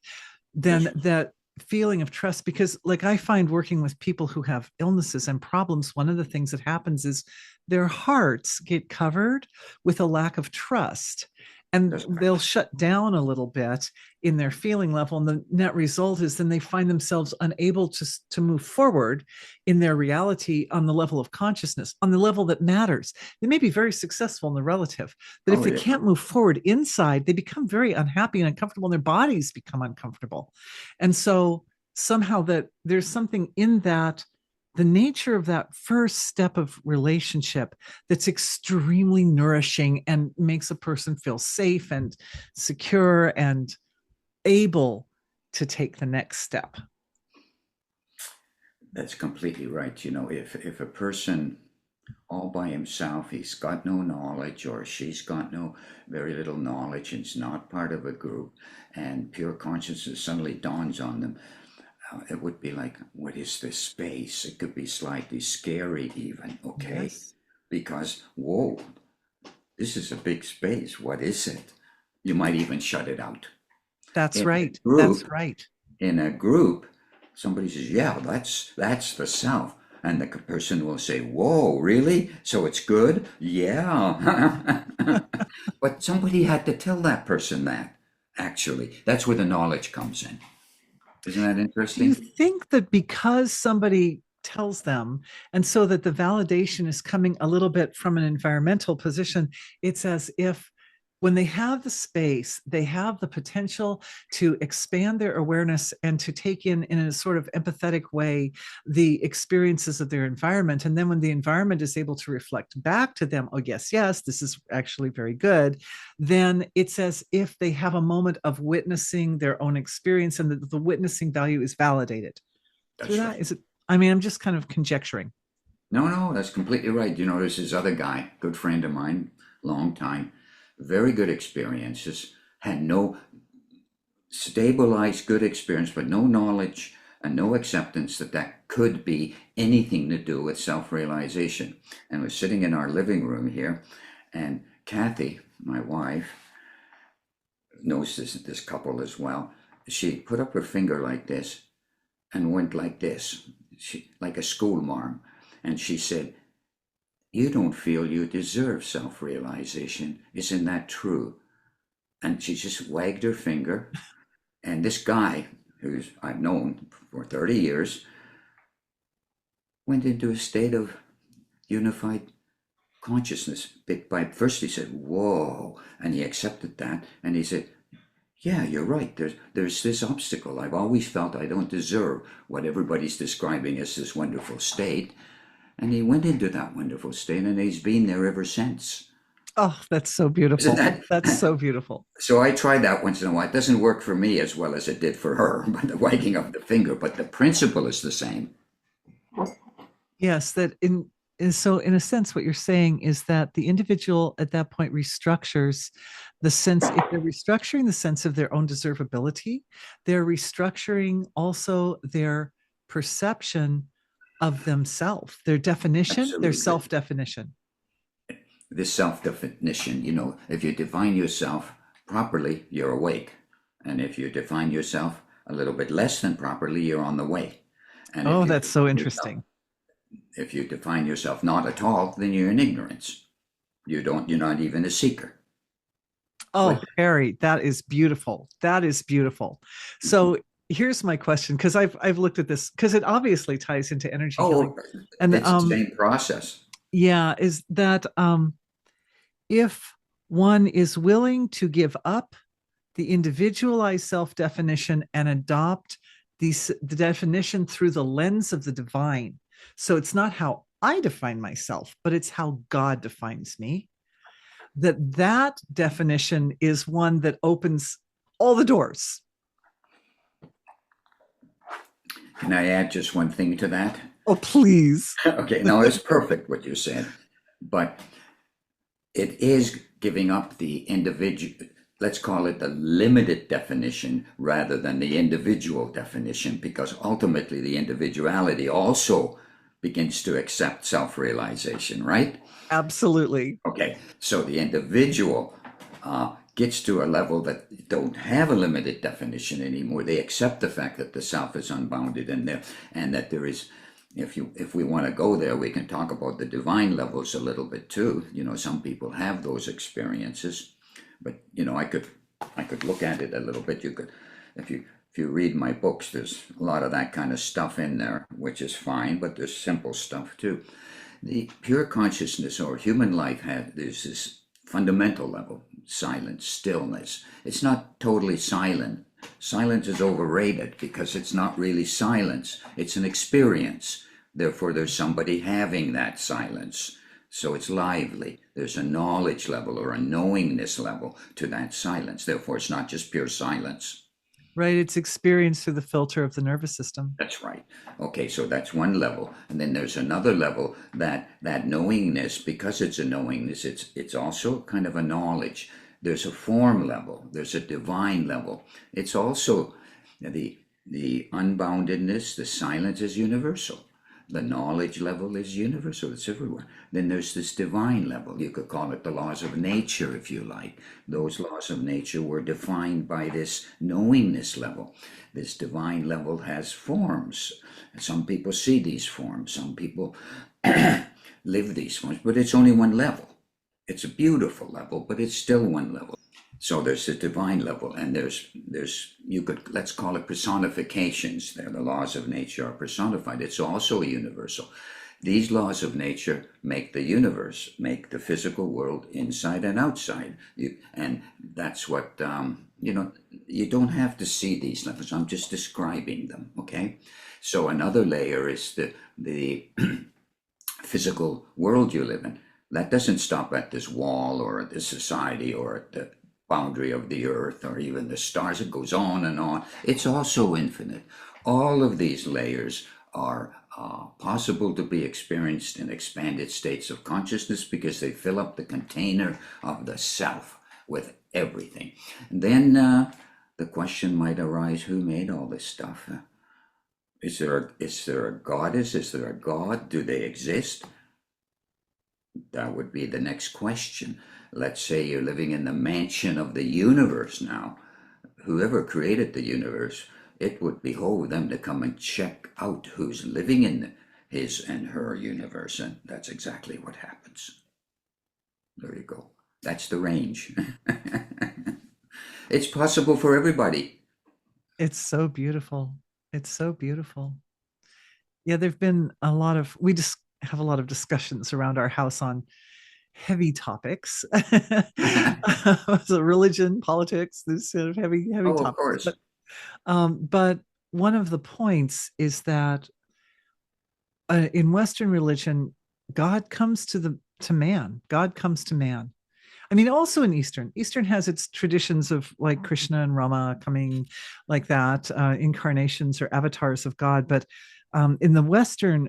That's then that feeling of trust. Because like I find working with people who have illnesses and problems, one of the things that happens is their hearts get covered with a lack of trust, and that's right. they'll shut down a little bit in their feeling level, and the net result is then they find themselves unable to move forward in their reality on the level of consciousness, on the level that matters. They may be very successful in the relative, but if Oh they yeah, can't move forward inside, they become very unhappy and uncomfortable, and their bodies become uncomfortable. And so somehow that there's something in that, the nature of that first step of relationship, that's extremely nourishing and makes a person feel safe and secure and able to take the next step. that's completely right. You know, if a person all by himself, he's got no knowledge, or she's got no very little knowledge, and is not part of a group, and pure consciousness suddenly dawns on them, it would be like, what is this space? It could be slightly scary, even, okay? Yes, Because, whoa, this is a big space. What is it? You might even shut it out. that's In a right. That's group, right. in a group, somebody says, "Yeah, that's the self," and the person will say, "Whoa, really? So it's good? Yeah." But somebody had to tell that person that. Actually, that's where the knowledge comes in. Isn't that Do you interesting? think that because somebody tells them, and so that the validation is coming a little bit from an environmental position, it's as if when they have the space, they have the potential to expand their awareness and to take in a sort of empathetic way, the experiences of their environment. And then when the environment is able to reflect back to them, oh, yes, yes, this is actually very good, then it's as if they have a moment of witnessing their own experience, and that the witnessing value is validated through That's that. right. Is it? I mean, I'm just kind of conjecturing. No, no, that's completely right. You know, there's this other guy, good friend of mine, long time, very good experiences, had no stabilized good experience, but no knowledge and no acceptance that that could be anything to do with self-realization. And we're sitting in our living room here, and Kathy, my wife, knows this couple as well. She put up her finger like this and went like this, like a school marm, and she said, "You don't feel you deserve self-realization. Isn't that true?" And she just wagged her finger. And this guy, who's I've known for 30 years, went into a state of unified consciousness. Bit by first he said, "Whoa," and he accepted that, and he said, "Yeah, you're right. There's this obstacle. I've always felt I don't deserve what everybody's describing as this wonderful state." And he went into that wonderful state, and he's been there ever since. Oh, that's so Isn't beautiful. that? That's so beautiful. So I try that once in a while. It doesn't work for me as well as it did for her, by the wagging of the finger, but the principle is the same. Yes, that in is so in a sense what you're saying is that the individual at that point restructures the sense. If they're restructuring the sense of their own deservability, they're restructuring also their perception of themselves, their definition, their Absolutely. self-definition. This self definition, you know, if you define yourself properly, you're awake. And if you define yourself a little bit less than properly, you're on the way. And Oh, that's so interesting. if you define yourself not at all, then you're in ignorance. You're not even a seeker. Oh, But Harry, that is beautiful. That is beautiful. So here's my question, because I've looked at this because it obviously ties into energy healing. oh, And it's the same process. yeah, is that if one is willing to give up the individualized self-definition and adopt the definition through the lens of the divine. So it's not how I define myself, but it's how God defines me. That definition is one that opens all the doors. Can I add just one thing to that? Oh, please. Okay, no, it's perfect what you said, but it is giving up the individual, let's call it the limited definition rather than the individual definition, because ultimately the individuality also begins to accept self-realization, right? Absolutely. Okay, so the individual gets to a level that don't have a limited definition anymore. They accept the fact that the self is unbounded and that there is, if we want to go there, we can talk about the divine levels a little bit too. You know, some people have those experiences, but you know, I could look at it a little bit. You could, if you read my books, there's a lot of that kind of stuff in there, which is fine, but there's simple stuff too. The pure consciousness or human life there's this fundamental level, silence, stillness. It's not totally silent. Silence is overrated because it's not really silence. It's an experience. Therefore, there's somebody having that silence. So it's lively. There's a knowledge level or a knowingness level to that silence. Therefore, it's not just pure silence. Right. It's experienced through the filter of the nervous system. That's right. Okay, so that's one level, and then there's another level that knowingness, because it's a knowingness, it's also kind of a knowledge. There's a form level. There's a divine level. It's also the unboundedness. The silence is universal. The knowledge level is universal. It's everywhere. Then there's this divine level. You could call it the laws of nature, if you like. Those laws of nature were defined by this knowingness level. This divine level has forms. Some people see these forms. Some people live these forms. But it's only one level. It's a beautiful level, but it's still one level. So there's the divine level, and there's you could, let's call it personifications. There, the laws of nature are personified. It's also universal. These laws of nature make the universe, make the physical world inside and outside. And that's what you know. You don't have to see these levels. I'm just describing them. Okay. So another layer is the physical world you live in. That doesn't stop at this wall or at this society or at the boundary of the earth or even the stars. It goes on and on. It's also infinite. All of these layers are possible to be experienced in expanded states of consciousness because they fill up the container of the self with everything. And then the question might arise, who made all this stuff? Is there a goddess? Is there a god? Do they exist? That would be the next question. Let's say you're living in the mansion of the universe now. Whoever created the universe, it would behoove them to come and check out who's living in his and her universe. And that's exactly what happens. There you go. That's the range. It's possible for everybody. It's so beautiful. It's so beautiful. Yeah, there've been we just have a lot of discussions around our house on heavy topics. So religion, politics, these sort of heavy Oh, of topics. course. But one of the points is that in Western religion, God comes to man. God comes to man. I mean, also in Eastern has its traditions of like Krishna and Rama coming like that, incarnations or avatars of God. But in the Western,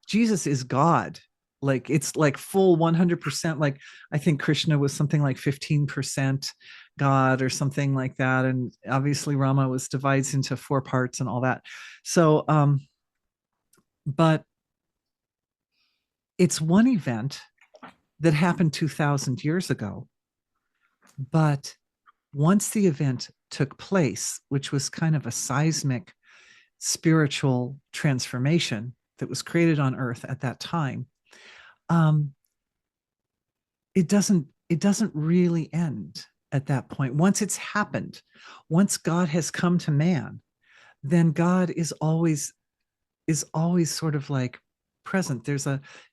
Jesus is God. Like it's like full 100%. Like I think Krishna was something like 15% God or something like that. And obviously Rama was divides into 4 parts and all that. So, but it's one event that happened 2000 years ago. But once the event took place, which was kind of a seismic spiritual transformation that was created on earth at that time, it doesn't really end at that point. Once it's happened, once God has come to man, then God is always sort of like present.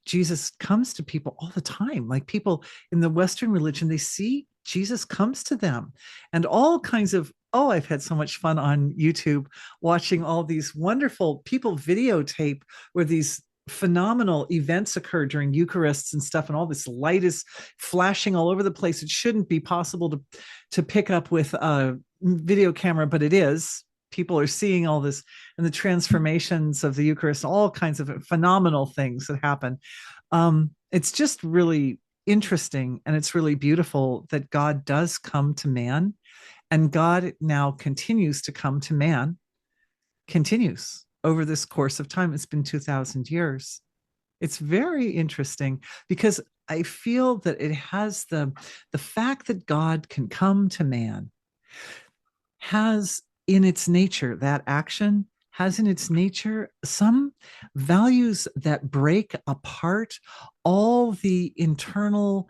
Jesus comes to people all the time. Like people in the Western religion, they see Jesus comes to them, and all kinds of, oh, I've had so much fun on YouTube watching all these wonderful people videotape where these phenomenal events occur during Eucharists and stuff, and all this light is flashing all over the place. It shouldn't be possible to pick up with a video camera, but it is. People are seeing all this and the transformations of the Eucharist, all kinds of phenomenal things that happen. It's just really interesting, and it's really beautiful that God does come to man, and God now continues to come to man, continues over this course of time. It's been 2,000 years. It's very interesting because I feel that it has the fact that God can come to man has in its nature, that action has in its nature some values that break apart all the internal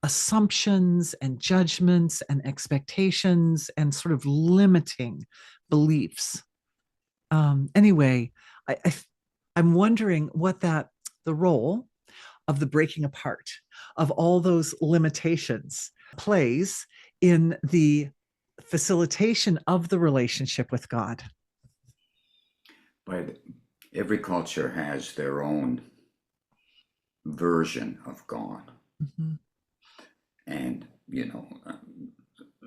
assumptions and judgments and expectations and sort of limiting beliefs. Anyway, I I'm wondering what the role of the breaking apart of all those limitations plays in the facilitation of the relationship with God. But every culture has their own version of God. Mm-hmm. And,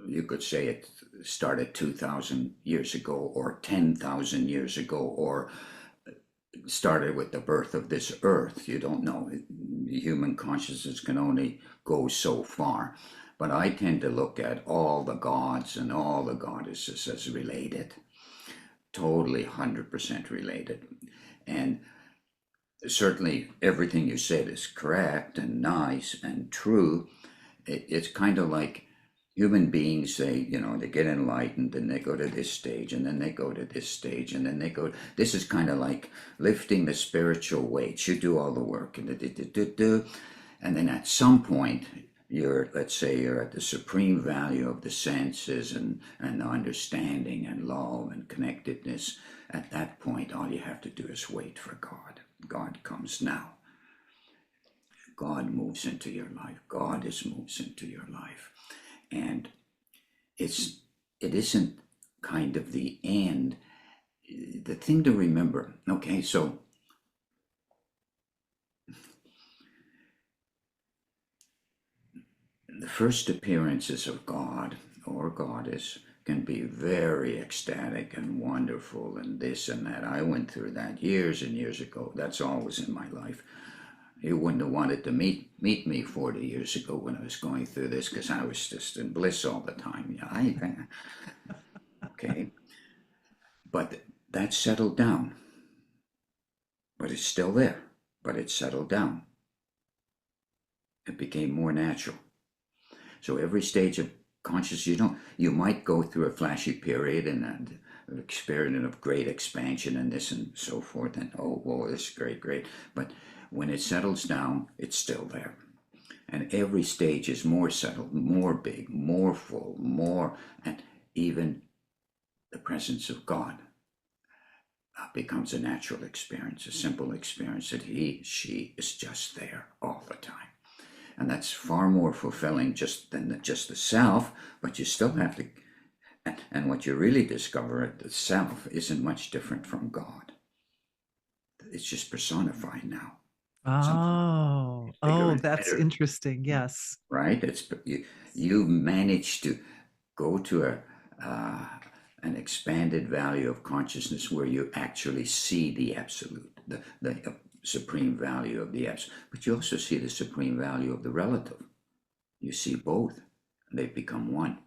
you could say it started 2,000 years ago or 10,000 years ago or started with the birth of this earth. You don't know. Human consciousness can only go so far. But I tend to look at all the gods and all the goddesses as related, totally 100% related. And certainly everything you said is correct and nice and true. It's kind of like human beings, they get enlightened and they go to this stage and then they go to this stage and then they go, this is kind of like lifting the spiritual weights. You do all the work and then at some point, let's say you're at the supreme value of the senses and the understanding and love and connectedness. At that point, all you have to do is wait for God. God comes now. God moves into your life. God moves into your life. And it isn't kind of the end. The thing to remember, okay, so the first appearances of God or goddess can be very ecstatic and wonderful and this and that. I went through that years and years ago. That's always in my life. You wouldn't have wanted to meet me 40 years ago when I was going through this because I was just in bliss all the time. Okay. But that settled down. But it's still there. But it settled down. It became more natural. So every stage of consciousness, you might go through a flashy period and an experience of great expansion and this and so forth. And oh, whoa, this is great. But when it settles down, it's still there. And every stage is more settled, more big, more full, more, and even the presence of God becomes a natural experience, a simple experience that she is just there all the time. And that's far more fulfilling than just the self, but you still have to, and what you really discover at the self isn't much different from God. It's just personified now. That's interesting. Yes. Right? You managed to go to an expanded value of consciousness where you actually see the absolute, the supreme value of the absolute, but you also see the supreme value of the relative. You see both, and they become one.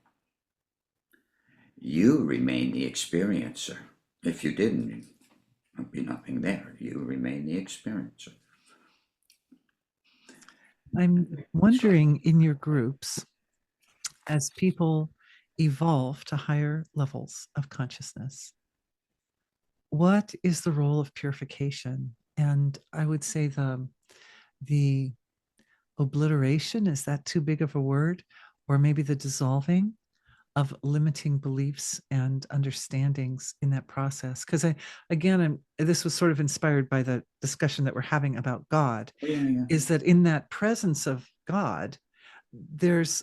You remain the experiencer. If you didn't, there'd be nothing there. You remain the experiencer. I'm wondering in your groups, as people evolve to higher levels of consciousness, what is the role of purification? And I would say the obliteration, is that too big of a word? Or maybe the dissolving of limiting beliefs and understandings in that process? Because this was sort of inspired by the discussion that we're having about God. Yeah. Is that in that presence of God, there's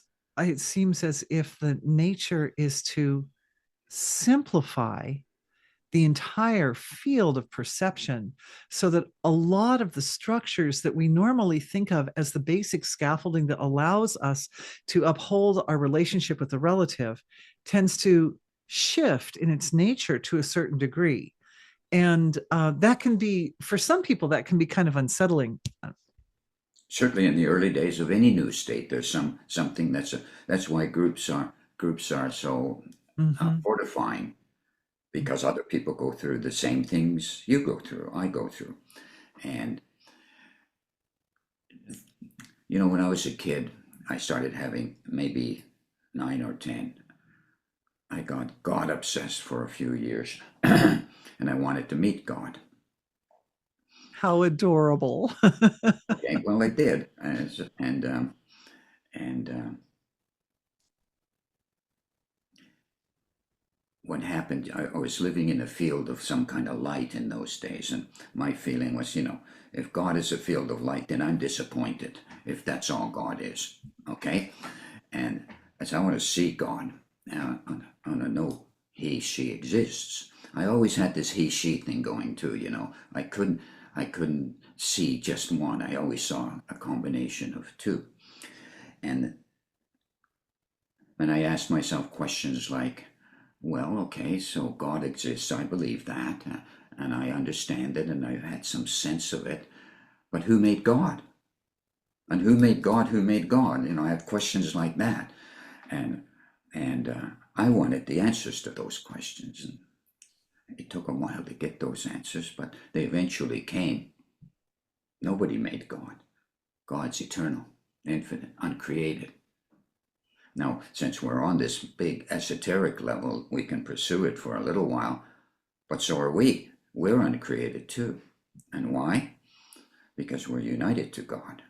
it seems as if the nature is to simplify the entire field of perception so that a lot of the structures that we normally think of as the basic scaffolding that allows us to uphold our relationship with the relative tends to shift in its nature to a certain degree. And that can be, for some people, that can be kind of unsettling. Certainly, in the early days of any new state, there's something that's why groups are so Mhm. fortifying, because other people go through the same things you go through, I go through. And, when I was a kid, I started having maybe 9 or 10. I got God obsessed for a few years and I wanted to meet God. How adorable. Okay, well, I did. And what happened, I was living in a field of some kind of light in those days. And my feeling was, if God is a field of light, then I'm disappointed if that's all God is. Okay. And as I want to see God, I want to know she exists. I always had this she thing going too. I couldn't see just one. I always saw a combination of two. And then I asked myself questions like, well, okay, so God exists. I believe that, and I understand it, and I've had some sense of it. But who made God? And who made God? Who made God? I have questions like that, and I wanted the answers to those questions, and it took a while to get those answers, but they eventually came. Nobody made God. God's eternal, infinite, uncreated. Now, since we're on this big esoteric level, we can pursue it for a little while, but so are we. We're uncreated too. And why? Because we're united to God.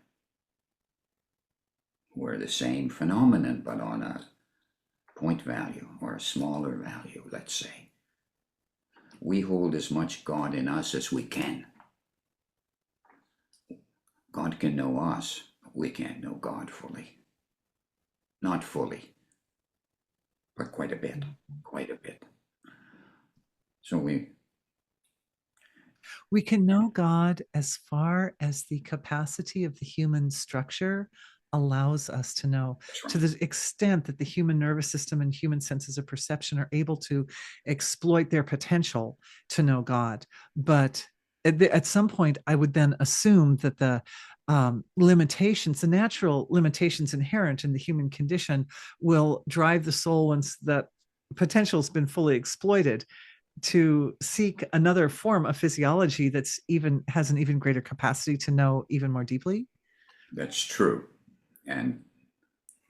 We're the same phenomenon, but on a point value or a smaller value, let's say. We hold as much God in us as we can. God can know us. We can't know God fully. Not fully, but quite a bit. Quite a bit. So we can know God as far as the capacity of the human structure allows us to know, that's to right. the extent that the human nervous system and human senses of perception are able to exploit their potential to know God. But at some point, I would then assume that the limitations, the natural limitations inherent in the human condition, will drive the soul once that potential has been fully exploited to seek another form of physiology that's even has an even greater capacity to know even more deeply. That's true. And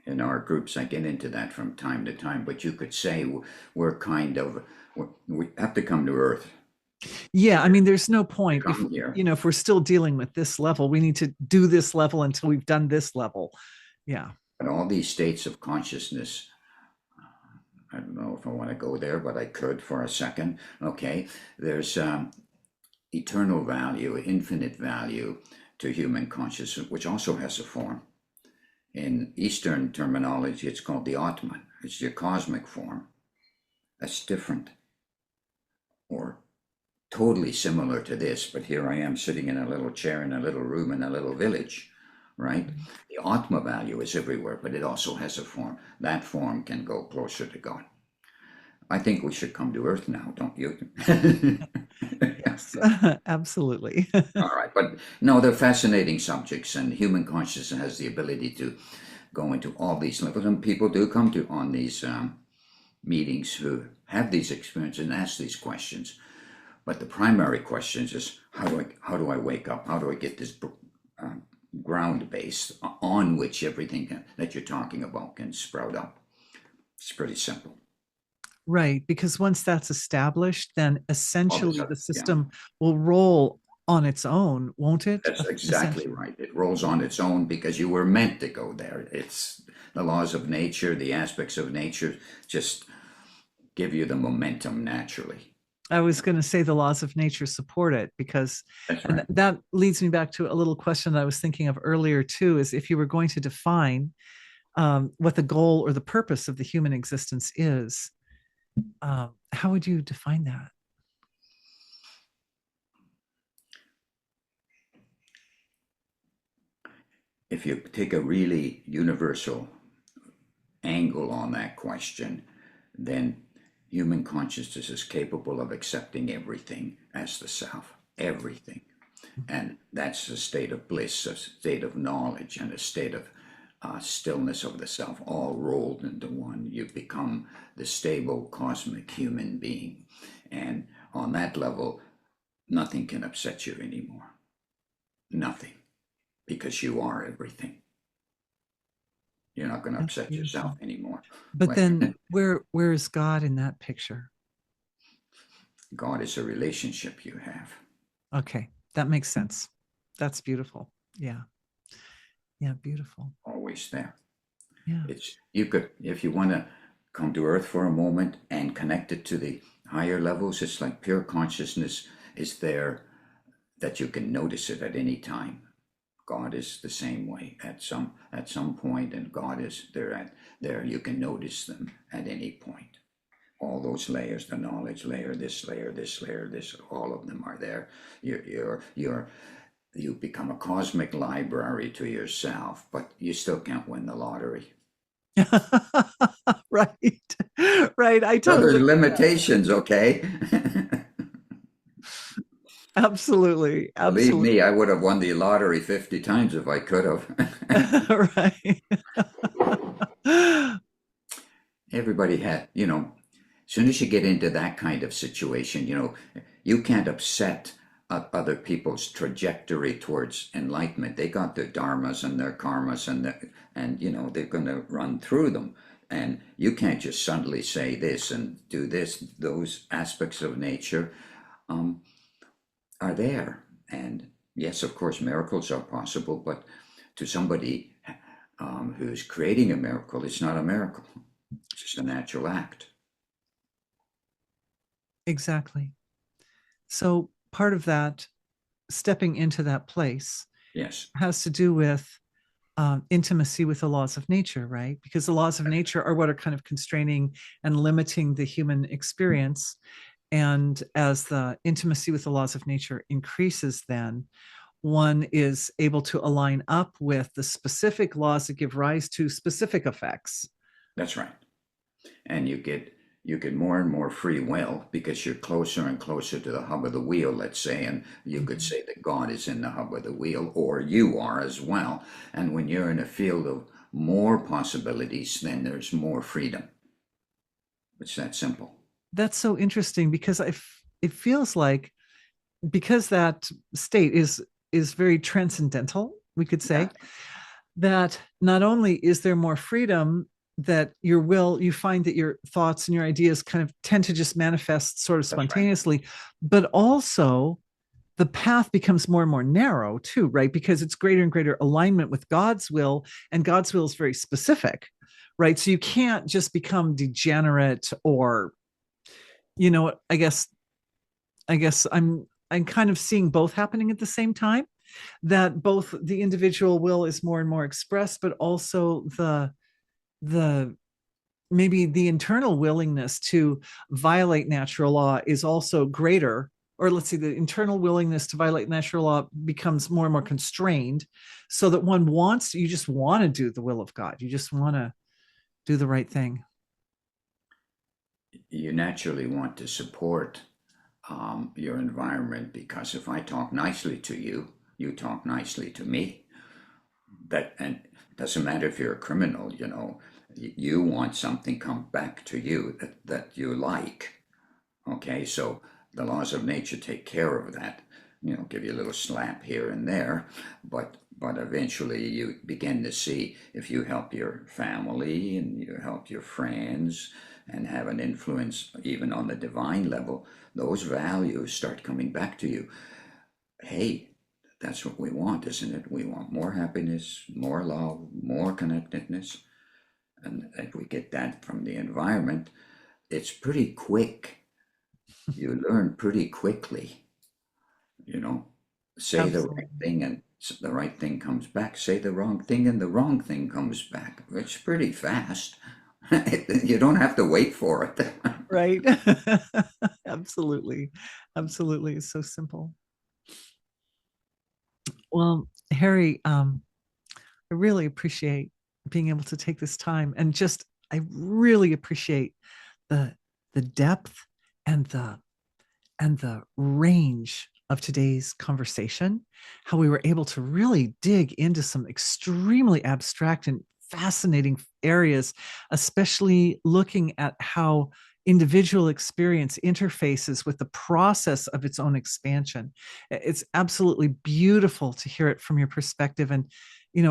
in our groups, I get into that from time to time, but you could say we're kind of, we have to come to Earth Yeah, I mean, there's no to point if come here. if we're still dealing with this level, we need to do this level until we've done this level. Yeah. But all these states of consciousness, I don't know if I want to go there, but I could for a second. Okay, there's eternal value, infinite value to human consciousness, which also has a form. In Eastern terminology, it's called the Atman. It's your cosmic form. That's different, or totally similar to this, but here I am sitting in a little chair in a little room in a little village, right? The Atma value is everywhere, but it also has a form. That form can go closer to God. I think we should come to Earth now, don't you? Yes, absolutely. All right, but no, they're fascinating subjects, and human consciousness has the ability to go into all these levels, and people do come to on these meetings who have these experiences and ask these questions. But the primary question is how do I wake up? How do I get this ground base on which everything that you're talking about can sprout up? It's pretty simple. Right, because once that's established, then All this essentially other, the yeah, system will roll on its own, won't it? that's exactly Essentially. right. It rolls on its own because you were meant to go there. It's the laws of nature, the aspects of nature just give you the momentum naturally. I was going to say the laws of nature support it because, That's and right. that leads me back to a little question that I was thinking of earlier too, is if you were going to define what the goal or the purpose of the human existence is, how would you define that? If you take a really universal angle on that question, then human consciousness is capable of accepting everything as the self, everything. And that's a state of bliss, a state of knowledge, and a state of stillness of the self, all rolled into one. You become the stable cosmic human being. And on that level, nothing can upset you anymore. Nothing, because you are everything. You're not going to That's upset yourself beautiful. anymore. But Like then where is God in that picture? God is a relationship you have. Okay, that makes sense. That's beautiful. Yeah. Yeah, beautiful. Always there. Yeah. It's you could if you want to come to earth for a moment and connect it to the higher levels, it's like pure consciousness is there that you can notice it at any time. God is the same way at some point, and God is there at there. You can notice them at any point. All those layers, the knowledge layer, this layer, this layer, this, all of them are there. You become a cosmic library to yourself, but you still can't win the lottery. Right. Right. I So there's totally limitations, okay? absolutely. Believe Absolutely. me, I would have won the lottery 50 times if I could have. Right. Everybody had, as soon as you get into that kind of situation, you can't upset other people's trajectory towards enlightenment. They got their dharmas and their karmas and they're going to run through them. And you can't just suddenly say this and do this. Those aspects of nature um, are there. And yes, of course, miracles are possible, but to somebody who's creating a miracle, it's not a miracle. It's just a natural act. Exactly. So part of that, stepping into that place, Yes. has to do with intimacy with the laws of nature, right? Because the laws of nature are what are kind of constraining and limiting the human experience. And as the intimacy with the laws of nature increases, then one is able to align up with the specific laws that give rise to specific effects. That's right. And you get more and more free will because you're closer and closer to the hub of the wheel, let's say, and you could Mhm. say that God is in the hub of the wheel, or you are as well. And when you're in a field of more possibilities, then there's more freedom. It's that simple. That's so interesting because it feels like because that state is very transcendental, we could Yeah, say, that not only is there more freedom, that your will, you find that your thoughts and your ideas kind of tend to just manifest sort of that's right. spontaneously, but also the path becomes more and more narrow too, right? Because it's greater and greater alignment with God's will, and God's will is very specific, right? So you can't just become degenerate or, I guess I'm kind of seeing both happening at the same time, that both the individual will is more and more expressed, but also the maybe the internal willingness to violate natural law is also greater, or let's say the internal willingness to violate natural law becomes more and more constrained, so that you just want to do the will of God, you just want to do the right thing. You naturally want to support your environment because if I talk nicely to you, you talk nicely to me. That and it doesn't matter if you're a criminal, you want something come back to you that you like. Okay, so the laws of nature take care of that. Give you a little slap here and there, but eventually you begin to see if you help your family and you help your friends and have an influence even on the divine level, those values start coming back to you. Hey, that's what we want, isn't it? We want more happiness, more love, more connectedness. And if we get that from the environment, it's pretty quick. You learn pretty quickly, you know, say the right Absolutely. thing and the right thing comes back. Say the wrong thing and the wrong thing comes back. It's pretty fast. You don't have to wait for it. Right. Absolutely. Absolutely. It's so simple. Well, Harry, I really appreciate being able to take this time, and just I really appreciate the the depth and the range of today's conversation, how we were able to really dig into some extremely abstract and fascinating areas, especially looking at how individual experience interfaces with the process of its own expansion. It's absolutely beautiful to hear it from your perspective. And,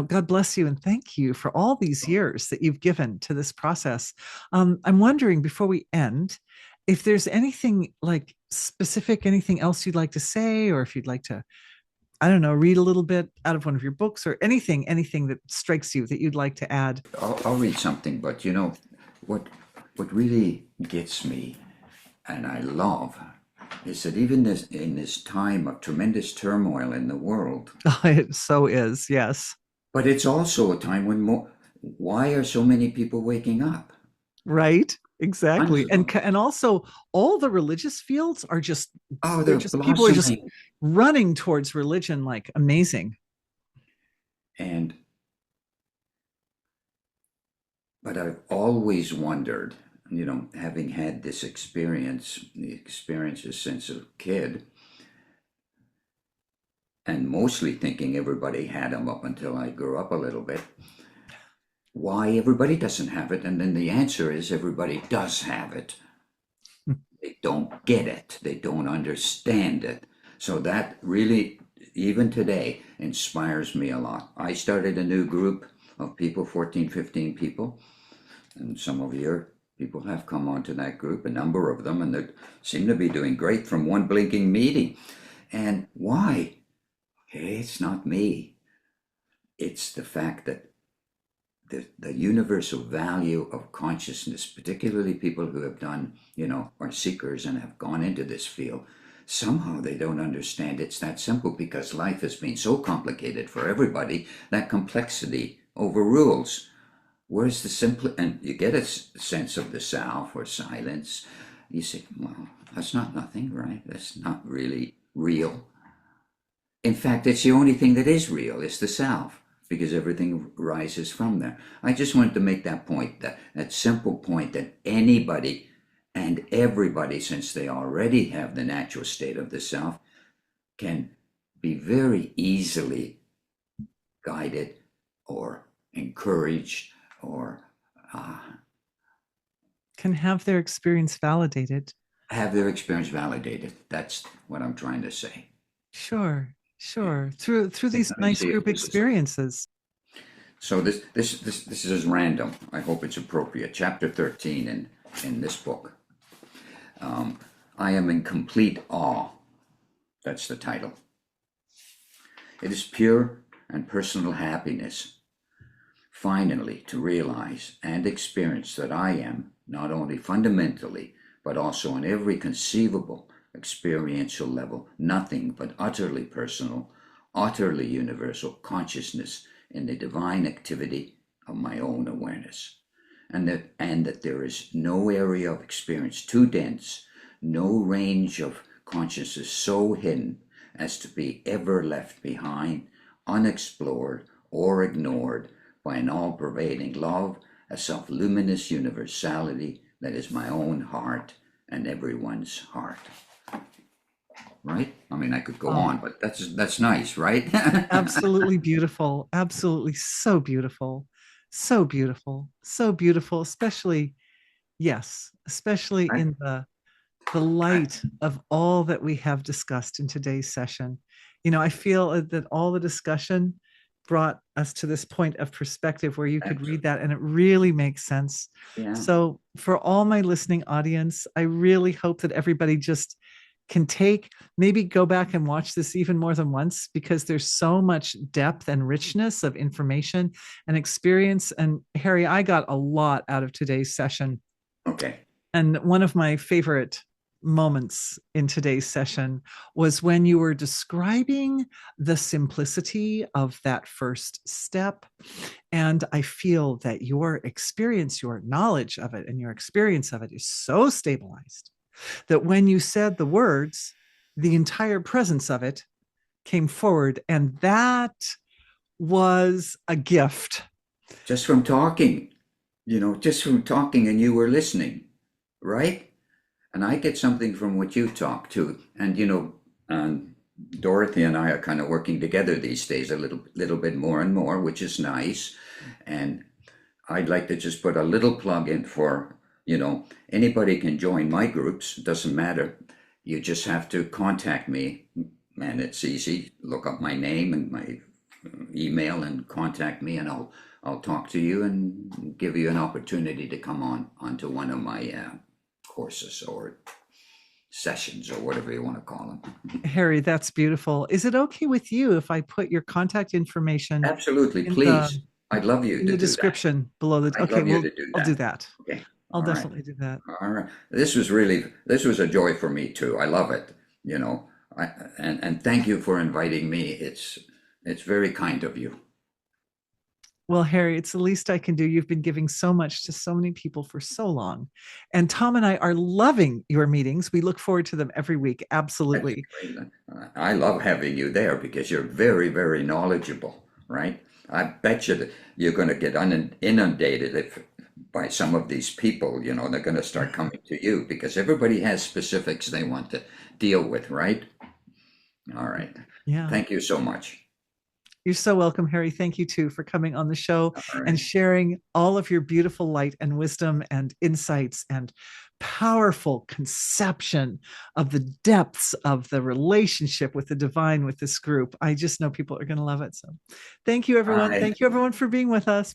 God bless you and thank you for all these years that you've given to this process. I'm wondering, before we end, if there's anything like specific, anything else you'd like to say, or if you'd like to, I don't know, read a little bit out of one of your books, or anything that strikes you that you'd like to add. I'll read something, but what what really gets me and I love is that even in this time of tremendous turmoil in the world, It so is, yes. but it's also a time when why are so many people waking up? Right. Exactly. Tons of them. And also all the religious fields are just, Oh, they're they're just, people are just blossoming. running towards religion like amazing. And but I've always wondered, having had this experience, the experiences since a kid, and mostly thinking everybody had them up until I grew up a little bit, why everybody doesn't have it. And then the answer is everybody does have it. They don't get it, they don't understand it. So that really, even today, inspires me a lot. I started a new group of people, 14, 15 people, and some of your people have come onto that group, a number of them, and they seem to be doing great from one blinking meeting. And why? Hey, it's not me. It's the fact that the universal value of consciousness, particularly people who have done, are seekers and have gone into this field, somehow they don't understand it's that simple because life has been so complicated for everybody that complexity overrules. Where's the simple, and you get a sense of the self or silence. You say, well, that's not nothing, right? That's not really real. In fact, it's the only thing that is real, is the self, because everything rises from there. I just wanted to make that point, that simple point that anybody and everybody, since they already have the natural state of the self, can be very easily guided or encouraged or Can have their experience validated. have their experience validated. That's what I'm trying to say. Sure, sure. Through these Let me nice see if group this is experiences. so. This is random. I hope it's appropriate. Chapter 13 in this book. I am in complete awe. That's the title. It is pure and personal happiness, finally, to realize and experience that I am not only fundamentally, but also on every conceivable experiential level, nothing but utterly personal, utterly universal consciousness in the divine activity of my own awareness. And that there is no area of experience too dense, no range of consciousness so hidden as to be ever left behind, unexplored, or ignored by an all-pervading love, a self-luminous universality that is my own heart and everyone's heart. Right? I mean, I could go Oh, on, but that's nice, right? absolutely beautiful. Absolutely so beautiful. So beautiful. So beautiful, especially, yes, especially I, in the light of all that we have discussed in today's session. I feel that all the discussion brought us to this point of perspective where you could read that and it really makes sense. yeah. So, for all my listening audience, I really hope that everybody just can maybe go back and watch this even more than once, because there's so much depth and richness of information and experience. And Harry, I got a lot out of today's session. Okay. And one of my favorite moments in today's session was when you were describing the simplicity of that first step. And I feel that your experience, your knowledge of it, and your experience of it is so stabilized that when you said the words, the entire presence of it came forward. And that was a gift. Just from talking, just from talking and you were listening, right? And I get something from what you talk to. And, Dorothy and I are kind of working together these days a little bit more and more, which is nice. And I'd like to just put a little plug in for, anybody can join my groups. It doesn't matter. You just have to contact me, and it's easy. Look up my name and my email and contact me, and I'll talk to you and give you an opportunity to come onto one of my courses or sessions or whatever you want to call them. Harry, that's beautiful. Is it okay with you if I put your contact information Absolutely, in the please. I'd love you in to the do that. description below the? I'd Okay, love you well, to do I'll do that. that. Okay. I'll All right. definitely do that. All right. This was a joy for me too. I love it. And thank you for inviting me. It's very kind of you. Well, Harry, it's the least I can do. You've been giving so much to so many people for so long. And Tom and I are loving your meetings. We look forward to them every week. That's Absolutely. great. I love having you there because you're very, very knowledgeable, right? I bet you that you're going to get inundated by some of these people, they're going to start coming to you because everybody has specifics they want to deal with, right? All right. Yeah. Thank you so much. You're so welcome, Harry. Thank you too for coming on the show All and right. sharing all of your beautiful light and wisdom and insights and powerful conception of the depths of the relationship with the divine with this group. I just know people are going to love it. So thank you, everyone. Bye. Thank you, everyone, for being with us.